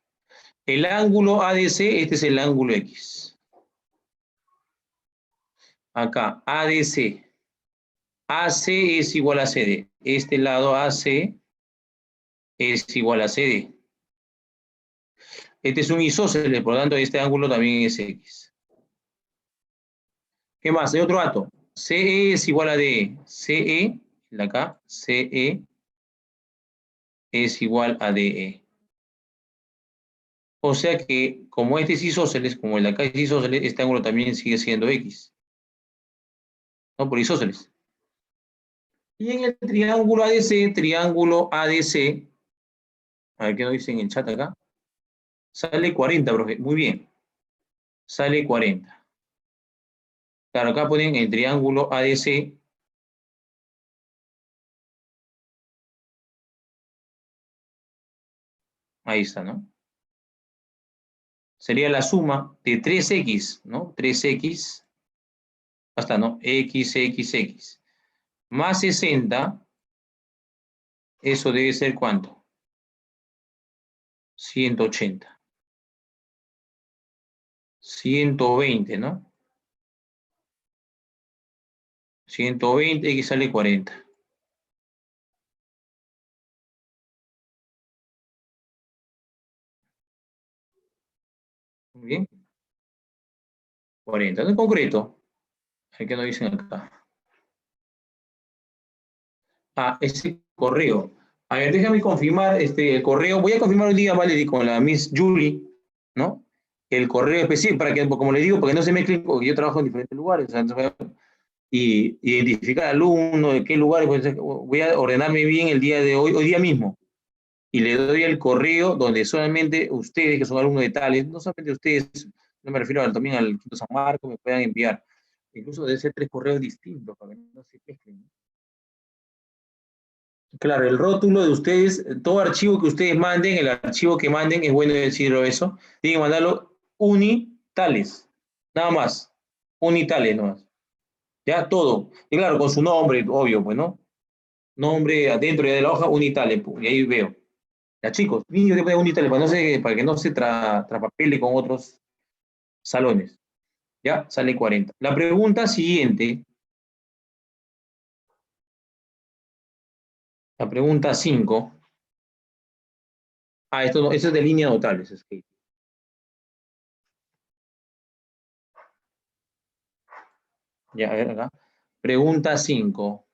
A: El ángulo ADC, este es el ángulo X. Acá, ADC. AC es igual a CD. Este lado AC es igual a CD. Este es un isósceles, por lo tanto, este ángulo también es X. ¿Qué más? Hay otro dato. CE es igual a DE. CE, de acá, CE es igual a DE. O sea que, como este es isósceles, como el de acá es isósceles, este ángulo también sigue siendo X. ¿No? Por isósceles. Y en el triángulo ADC, a ver qué nos dicen en el chat acá, sale 40, profe. Muy bien. Sale 40. Claro, acá ponen el triángulo ADC. Ahí está, ¿no? Sería la suma de 3x, ¿no? 3x, hasta, ¿no? X. Más 60, eso debe ser ¿cuánto? 180. 120, ¿no? 120, X sale 40. Muy bien. 40. En concreto, ¿qué nos dicen acá? Ah, ese correo. A ver, déjame confirmar el correo. Voy a confirmar hoy día, Valerie, con la Miss Julie, ¿no? El correo específico, para que, como le digo, para que no se mezclen, porque yo trabajo en diferentes lugares, o sea, entonces, y identificar al alumno, de qué lugar, pues, voy a ordenarme bien el día de hoy día mismo, y le doy el correo donde solamente ustedes, que son alumnos de tales, no solamente ustedes, no me refiero también al Quinto San Marcos, me puedan enviar. Incluso debe ser 3 correos distintos, para que no se mezclen, ¿no? Claro, el rótulo de ustedes, todo archivo que ustedes manden, el archivo que manden, es bueno decirlo eso, tienen que mandarlo unitales, nada más, unitales nomás, ya todo, y claro, con su nombre, obvio, pues, ¿no? Nombre adentro ya de la hoja, unitales, pues, y ahí veo. Ya chicos, niños que ponen unitales, para que no se traspapele con otros salones, ya, sale 40. La pregunta siguiente, la pregunta 5, esto, no, eso es de línea notables, es que ya, a ver acá. Pregunta 5.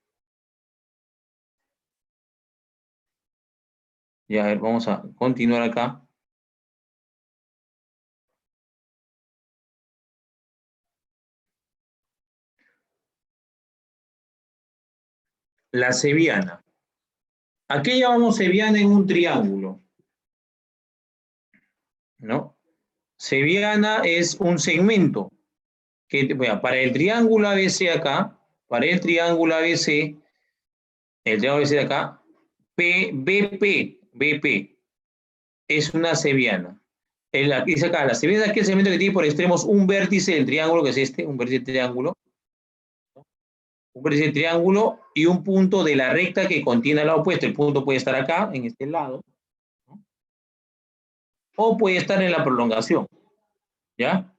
A: Ya, a ver, vamos a continuar acá. La seviana. ¿A qué llamamos seviana en un triángulo? ¿No? Seviana es un segmento que, bueno, para el triángulo ABC acá, para el triángulo ABC, el triángulo ABC de acá, BP es una seviana. Dice acá, la seviana es aquel segmento que tiene por extremos un vértice del triángulo, que es este, un vértice del triángulo, un vértice del triángulo y un punto de la recta que contiene al lado opuesto. El punto puede estar acá, en este lado, ¿no? O puede estar en la prolongación, ¿ya?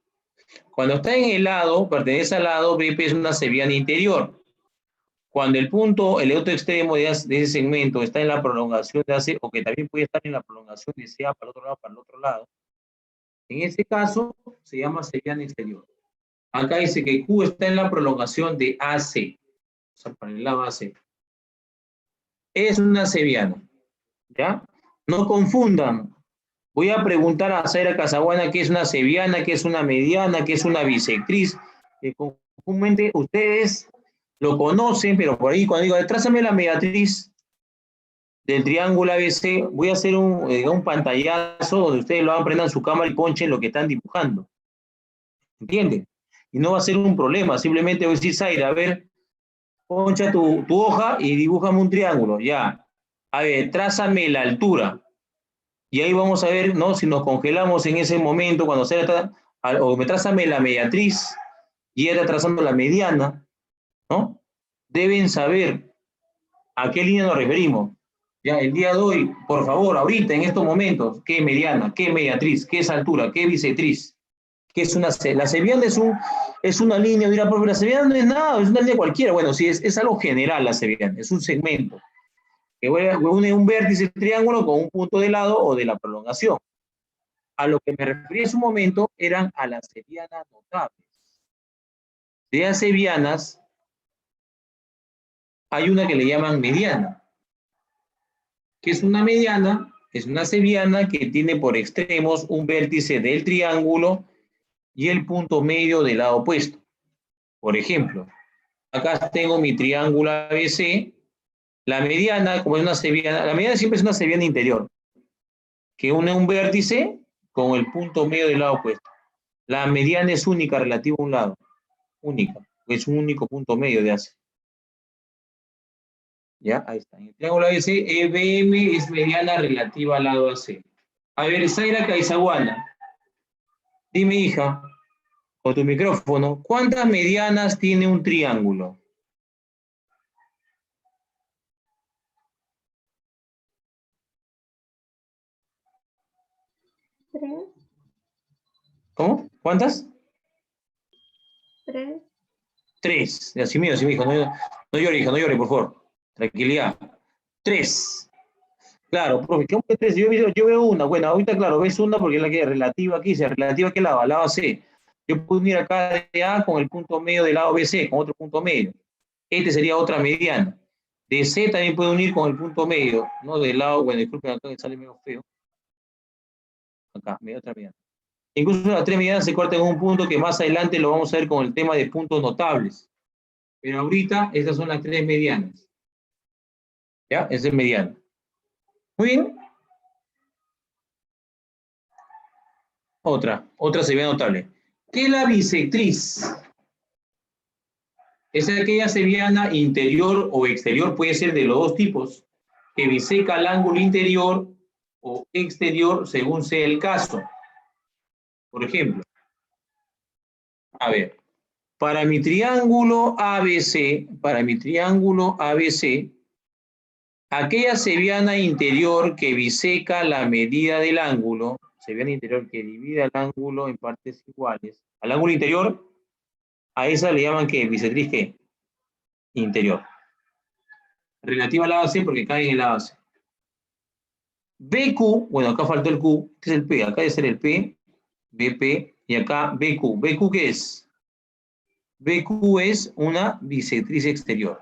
A: Cuando está en el lado, pertenece al lado, BP es una seviana interior. Cuando el punto, el otro extremo de ese segmento está en la prolongación de AC, o que también puede estar en la prolongación de CA para el otro lado, en ese caso se llama seviana exterior. Acá dice que Q está en la prolongación de AC, o sea, para el lado AC. Es una seviana, ¿ya? No confundan. Voy a preguntar a Zaira Casabuana qué es una seviana, qué es una mediana, qué es una bisectriz. Comúnmente ustedes lo conocen, pero por ahí cuando digo, trázame la mediatriz del triángulo ABC, voy a hacer un pantallazo donde ustedes lo van a prender en su cámara y ponchen lo que están dibujando. ¿Entienden? Y no va a ser un problema, simplemente voy a decir, Zaira, a ver, poncha tu hoja y dibújame un triángulo, ya. A ver, trázame la altura. Y ahí vamos a ver, ¿no? Si nos congelamos en ese momento, cuando Zaira está, o me trázame la mediatriz, y ella está trazando la mediana, ¿no? Deben saber a qué línea nos referimos. Ya, el día de hoy, por favor, ahorita, en estos momentos, ¿qué mediana? ¿Qué mediatriz? ¿Qué es altura? ¿Qué bisectriz? ¿Qué es la seviana? Es una línea, mira, pero la seviana no es nada, es una línea cualquiera. Bueno, sí, es algo general la seviana, es un segmento que une un vértice del triángulo con un punto de lado o de la prolongación. A lo que me refería en su momento eran a las sevianas notables. De las sevianas, hay una que le llaman mediana. ¿Qué es una mediana? Es una seviana que tiene por extremos un vértice del triángulo y el punto medio del lado opuesto. Por ejemplo, acá tengo mi triángulo ABC. La mediana, como es una seviana, la mediana siempre es una seviana interior, que une un vértice con el punto medio del lado opuesto. La mediana es única relativa a un lado, única, es un único punto medio de AC. ¿Ya? Ahí está. En el triángulo ABC, EBM es mediana relativa al lado AC. A ver, Zaira Caizaguana, dime, hija, con tu micrófono, ¿cuántas medianas tiene un triángulo?
B: Tres.
A: ¿Cómo? ¿Cuántas?
B: 3.
A: 3. Así mismo, hijo. No llore, hija, no llore, por favor. Tranquilidad. 3. Claro, profe, ¿cómo que tres? Yo veo una. Bueno, ahorita, claro, ves una porque es la que es relativa aquí. ¿Se relativa a qué lado? Al lado C. Yo puedo unir acá de A con el punto medio del lado BC, con otro punto medio. Este sería otra mediana. De C también puedo unir con el punto medio, ¿no? Del lado, bueno, disculpen, acá me sale medio feo. Acá, medio otra mediana. Incluso las tres medianas se cortan en un punto que más adelante lo vamos a ver con el tema de puntos notables. Pero ahorita, estas son las tres medianas. ¿Ya? Esa es mediana. Muy bien. Otra sevillana notable. ¿Qué es la bisectriz? Es aquella sevillana interior o exterior, puede ser de los dos tipos, que biseca el ángulo interior o exterior según sea el caso. Por ejemplo, a ver, para mi triángulo ABC, aquella sevillana interior que biseca la medida del ángulo, sevillana interior que divide el ángulo en partes iguales, al ángulo interior, a esa le llaman ¿qué? Bisectriz ¿qué? Interior. Relativa a la base porque cae en la base. BQ, bueno, acá faltó el Q, este es el P, acá debe ser el P, BP, y acá BQ. ¿BQ qué es? BQ es una bisectriz exterior.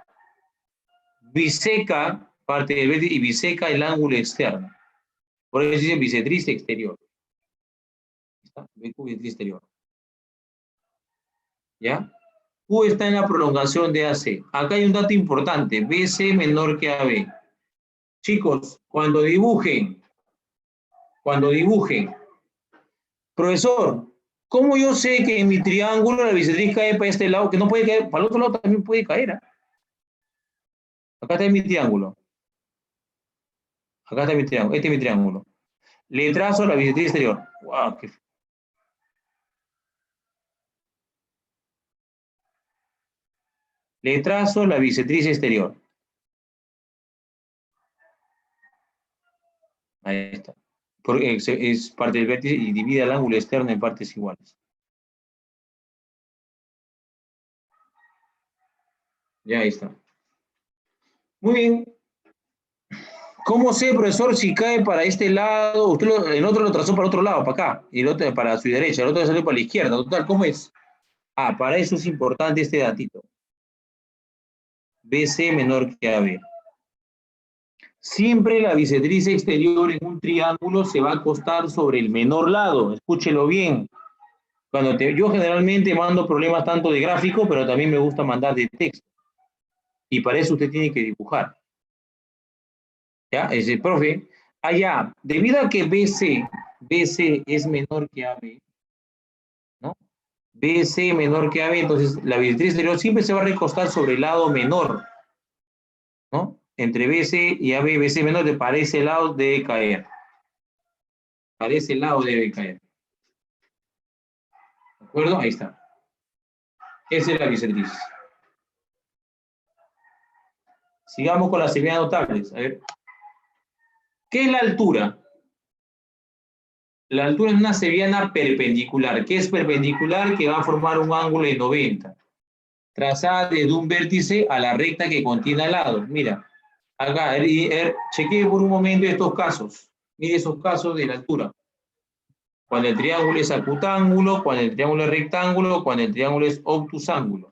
A: Biseca parte del vértice y biseca el ángulo externo. Por eso dice bisectriz exterior. ¿Está? BQ, bisectriz exterior. ¿Ya? Q está en la prolongación de AC. Acá hay un dato importante, BC menor que AB. Chicos, cuando dibujen, profesor, ¿cómo yo sé que en mi triángulo la bisectriz cae para este lado, que no puede caer, para el otro lado también puede caer? ¿Eh? Acá está mi triángulo. Acá está mi triángulo, este es mi triángulo. Le trazo la bisectriz exterior. ¡Wow! Le trazo la bisectriz exterior. Ahí está. Porque es parte del vértice y divide el ángulo externo en partes iguales. Ya ahí está. Muy bien. ¿Cómo sé, profesor, si cae para este lado? El otro lo trazó para otro lado, para acá, y el otro para su derecha, el otro salió para la izquierda. Total, ¿cómo es? Ah, para eso es importante este datito. BC menor que AB. Siempre la bisectriz exterior en un triángulo se va a acostar sobre el menor lado. Escúchelo bien. Yo generalmente mando problemas tanto de gráfico, pero también me gusta mandar de texto. Y para eso usted tiene que dibujar. ¿Ya? Ese profe, allá, debido a que BC es menor que AB, ¿no? BC menor que AB, entonces la bisectriz exterior siempre se va a recostar sobre el lado menor, ¿no? Entre BC y AB, BC menor, para ese lado debe caer. Para ese lado debe caer. ¿De acuerdo? Ahí está. Esa es la bisectriz. Sigamos con las sevillana notables. A ver. ¿Qué es la altura? La altura es una sevillana perpendicular. ¿Qué es perpendicular? Que va a formar un ángulo de 90. Trazada desde un vértice a la recta que contiene al lado. Mira, acá, chequee por un momento estos casos. Mire esos casos de la altura. Cuando el triángulo es acutángulo, cuando el triángulo es rectángulo, cuando el triángulo es obtusángulo.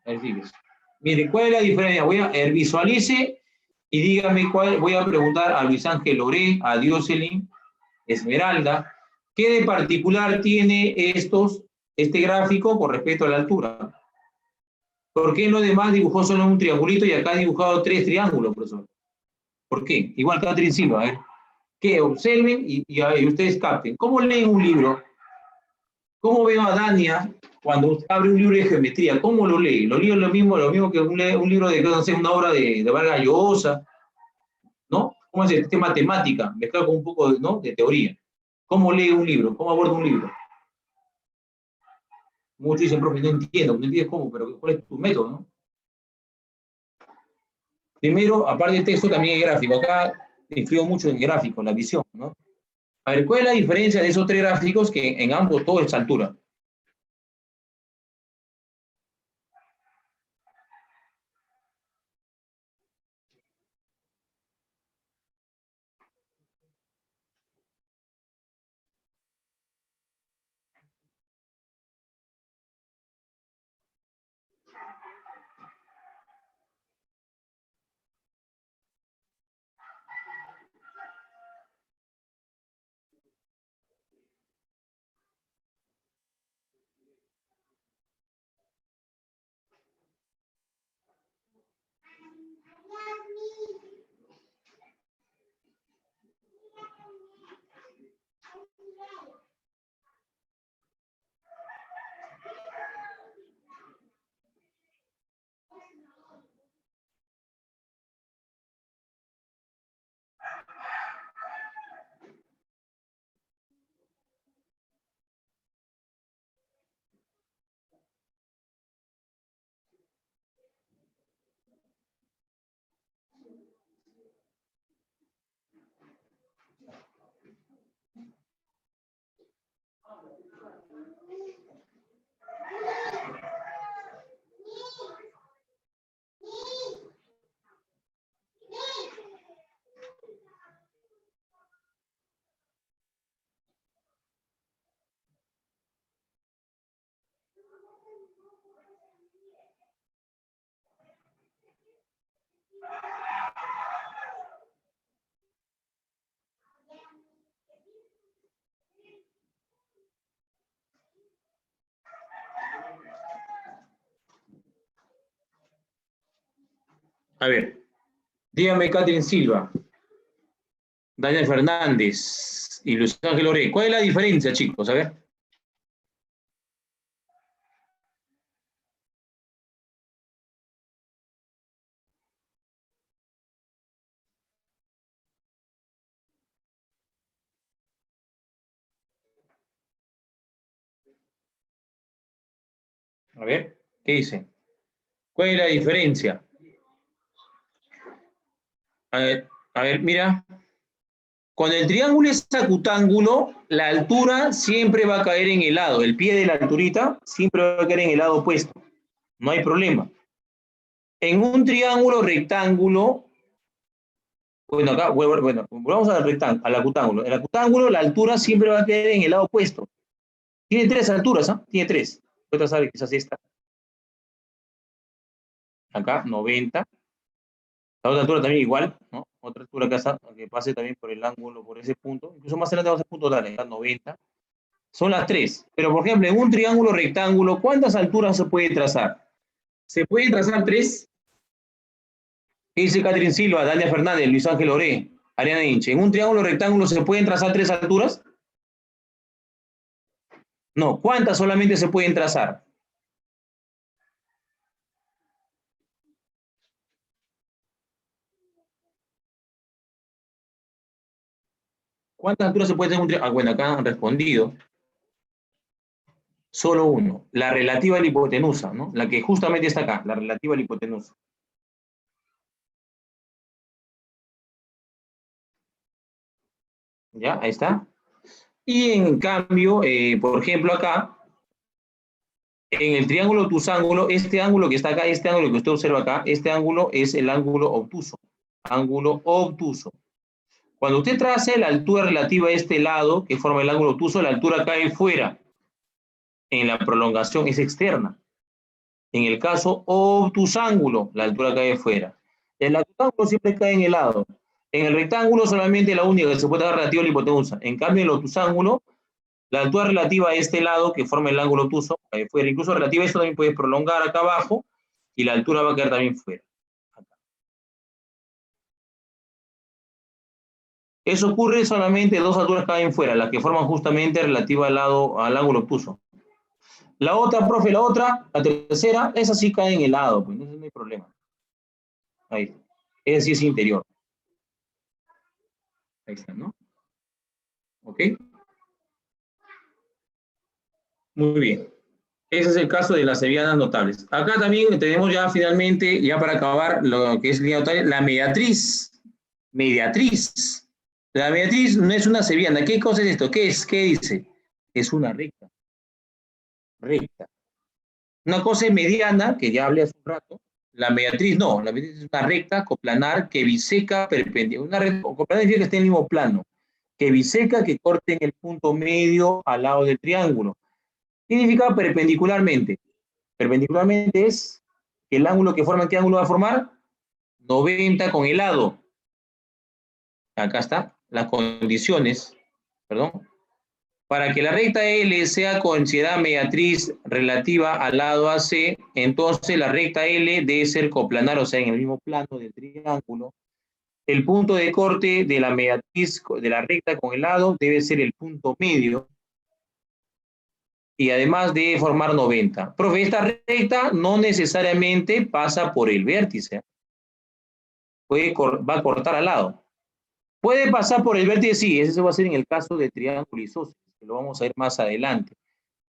A: A ver, fíjese. Mire, ¿cuál es la diferencia? Visualice y dígame cuál. Voy a preguntar a Luis Ángel Loré, a Dioselin, Esmeralda, ¿qué de particular tiene este gráfico con respecto a la altura? ¿Por qué en lo demás dibujó solo un triangulito y acá ha dibujado 3 triángulos, profesor? ¿Por qué? Igual Catherine Silva, a ver. Que observen y ustedes capten. ¿Cómo leen un libro? ¿Cómo veo a Dania cuando usted abre un libro de geometría? ¿Cómo lo lee? ¿Lo lee lo mismo que un libro de, no sé, una obra de Vargas Llosa? ¿No? ¿Cómo es el tema matemática? Mezclado con un poco, ¿no?, de teoría. ¿Cómo lee un libro? ¿Cómo aborda un libro? Muchos dicen, profe, no entiendes cómo, pero ¿cuál es tu método, no? Primero, aparte del texto, también hay gráfico. Acá influyo mucho en gráfico, la visión, ¿no? A ver, ¿cuál es la diferencia de esos 3 gráficos que en ambos todo es altura? A ver, dígame Catherine Silva, Daniel Fernández y Luis Ángel Oré. ¿Cuál es la diferencia, chicos? A ver. A ver, ¿qué dicen? ¿Cuál es la diferencia? A ver, mira. Cuando el triángulo es acutángulo, la altura siempre va a caer en el lado. El pie de la alturita siempre va a caer en el lado opuesto. No hay problema. En un triángulo rectángulo, bueno, acá, bueno, vamos al rectángulo, al acutángulo. En el acutángulo, la altura siempre va a caer en el lado opuesto. Tiene tres alturas, ¿ah? Tiene tres. Otra sabe quizás esta. Acá, 90. La otra altura también igual, ¿no? Otra altura que pase también por el ángulo, por ese punto. Incluso más adelante vamos a punto tal, acá 90. Son las tres. Pero, por ejemplo, en un triángulo rectángulo, ¿cuántas alturas se puede trazar? ¿Se pueden trazar tres? ¿Qué dice Catherine Silva, Dalia Fernández, Luis Ángel Oré, Ariana Inche? ¿En un triángulo rectángulo se pueden trazar tres alturas? No. ¿Cuántas solamente se pueden trazar? ¿Cuántas alturas se puede tener un triángulo? Ah, bueno, acá han respondido. Solo uno. La relativa a la hipotenusa, ¿no? La que justamente está acá, la relativa a la hipotenusa. ¿Ya? Ahí está. Y en cambio, por ejemplo, acá, en el triángulo obtusángulo, este ángulo que está acá, este ángulo que usted observa acá, este ángulo es el ángulo obtuso. Ángulo obtuso. Cuando usted trace la altura relativa a este lado, que forma el ángulo obtuso, la altura cae fuera. En la prolongación es externa. En el caso obtusángulo, la altura cae fuera. El acutángulo siempre cae en el lado. En el rectángulo solamente la única que se puede dar relativa a la hipotenusa. En cambio, en el obtusángulo, la altura relativa a este lado, que forma el ángulo obtuso, cae fuera. Incluso relativa a esto también puedes prolongar acá abajo y la altura va a quedar también fuera. Acá. Eso ocurre solamente, dos alturas caen fuera, las que forman justamente relativa al ángulo obtuso. La otra, profe, la tercera, esa sí cae en el lado, pues no hay problema. Ahí, esa sí es interior. Ahí está, ¿no? ¿Ok? Muy bien. Ese es el caso de las medianas notables. Acá también tenemos ya finalmente, ya para acabar, lo que es línea notable, la mediatriz. Mediatriz. La mediatriz no es una sevillana. ¿Qué cosa es esto? ¿Qué es? ¿Qué dice? Es una recta. Recta. Una cosa es mediana, que ya hablé hace un rato. La mediatriz no. La mediatriz es una recta coplanar que biseca perpendicular. Una recta coplanar significa que esté en el mismo plano. Que biseca, que corte en el punto medio al lado del triángulo. ¿Qué significa perpendicularmente? Perpendicularmente es que el ángulo que forma, ¿qué ángulo va a formar? 90 con el lado. Acá está, las condiciones, perdón. Para que la recta L sea considerada mediatriz relativa al lado AC, entonces la recta L debe ser coplanar, o sea, en el mismo plano del triángulo. El punto de corte de la mediatriz de la recta con el lado debe ser el punto medio. Y además debe formar 90. Profe, esta recta no necesariamente pasa por el vértice. Va a cortar al lado. ¿Puede pasar por el vértice? Sí, eso va a ser en el caso de triángulo isósceles, que lo vamos a ver más adelante,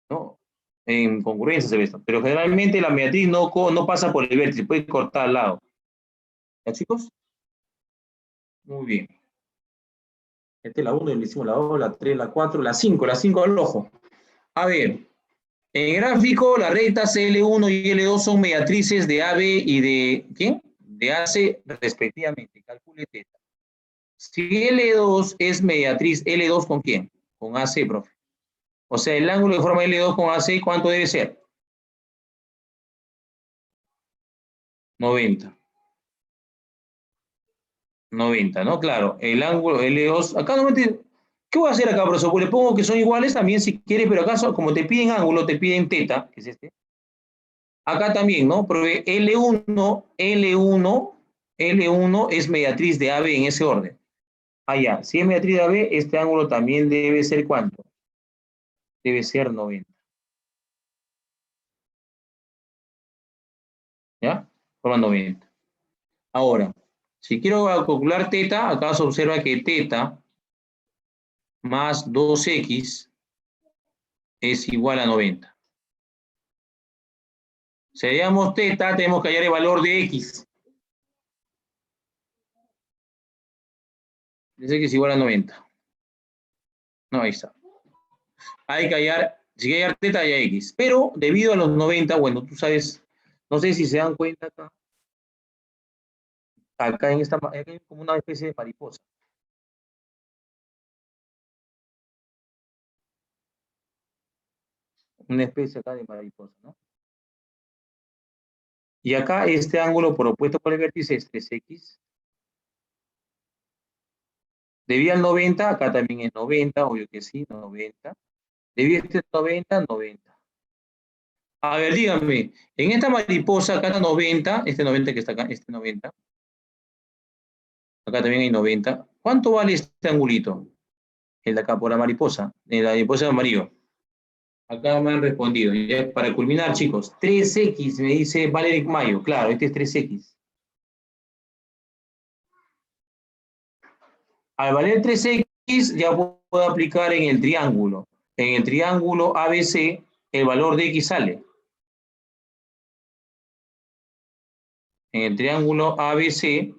A: ¿no? En concurrencia se ve esto. Pero generalmente la mediatriz no pasa por el vértice, puede cortar al lado. ¿Ya, chicos? Muy bien. Esta es la 1, le hicimos la 2, la 3, la 4, la 5 al ojo. A ver, en el gráfico, las rectas L1 y L2 son mediatrices de AB y de, ¿quién? De AC respectivamente. Calcule θ. Si L2 es mediatriz, ¿L2 con quién? Con AC, profe. O sea, el ángulo que forma L2 con AC, ¿cuánto debe ser? 90. 90, ¿no? Claro, el ángulo L2, acá no me... ¿Qué voy a hacer acá, profesor? Pues le pongo que son iguales también si quieres, pero acá como te piden ángulo, te piden θ, que es este. Acá también, ¿no? Pero L1 L1 es mediatriz de AB en ese orden. Ah, ya. Si es mediatriz de AB, este ángulo también debe ser ¿cuánto? Debe ser 90. ¿Ya? Forma 90. Ahora, si quiero calcular teta, acá se observa que teta más 2x es igual a 90. Si hallamos teta, tenemos que hallar el valor de x. Dice que es igual a 90. No, ahí está. Hay que hallar, si hay que hallar teta, hay x. Pero debido a los 90, bueno, tú sabes, no sé si se dan cuenta acá. Acá en esta, acá hay como una especie de mariposa. Una especie acá de mariposa, ¿no? Y acá este ángulo propuesto por el vértice es 3x. Debido al 90, acá también es 90, obvio que sí, 90. Debido a este 90, 90. A ver, díganme, en esta mariposa, acá está 90, este 90 que está acá, este 90. Acá también hay 90. ¿Cuánto vale este angulito? El de acá, por la mariposa. El de la mariposa de amarillo. Acá me han respondido. Ya, para culminar, chicos, 3x, me dice Valeric Mayo. Claro, este es 3x. Al valer 3x, ya puedo aplicar en el triángulo. En el triángulo ABC, el valor de x sale. En el triángulo ABC,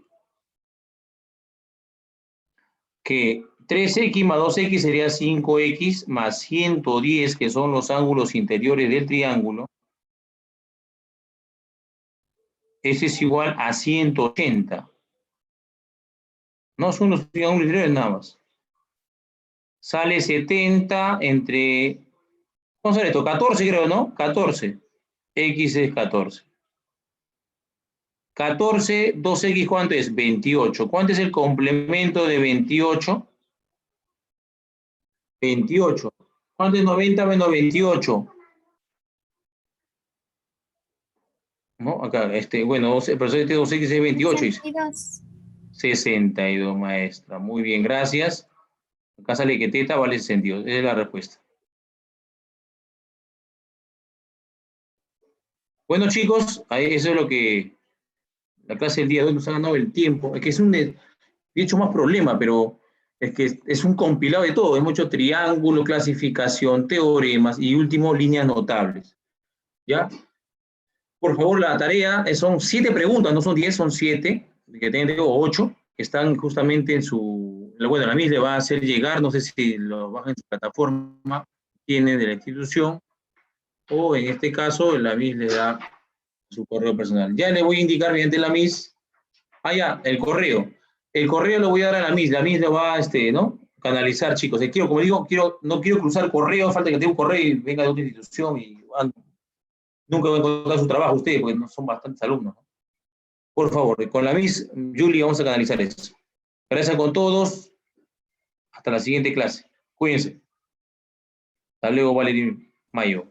A: que 3x más 2x sería 5x más 110, que son los ángulos interiores del triángulo. Ese es igual a 180. No son los ángulos interiores nada más. Sale 70 entre... ¿Cómo sale esto? 14 creo, ¿no? 14. X es 14. 14, 2x, ¿cuánto es? 28. ¿Cuánto es el complemento de 28? 28. ¿Cuánto es 90 menos 28? ¿No? Acá, bueno, pero este 2x es 28.
C: 62.
A: 62, maestra. Muy bien, gracias. Acá sale que teta vale 62. Esa es la respuesta. Bueno, chicos, eso es lo que la clase del día de hoy nos ha ganado el tiempo. Es que es he hecho más problema, pero es que es un compilado de todo. Hay mucho triángulo, clasificación, teoremas y último, líneas notables. ¿Ya? Por favor, la tarea son 7 preguntas, no son 10, son 7, que tengo 8, que están justamente en su... Bueno, la MIS le va a hacer llegar, no sé si lo baja en su plataforma, tiene de la institución, o en este caso, la MIS le da su correo personal. Ya le voy a indicar mediante la MIS, ya, el correo. El correo lo voy a dar a la MIS lo va a, ¿no? Canalizar, chicos. Como digo, no quiero cruzar correo, falta que tenga un correo y venga de otra institución y nunca voy a encontrar su trabajo ustedes, porque no son bastantes alumnos. Por favor, con la MIS, Julie, vamos a canalizar esto. Gracias con todos. Hasta la siguiente clase. Cuídense. Hasta luego, Valerín Mayo.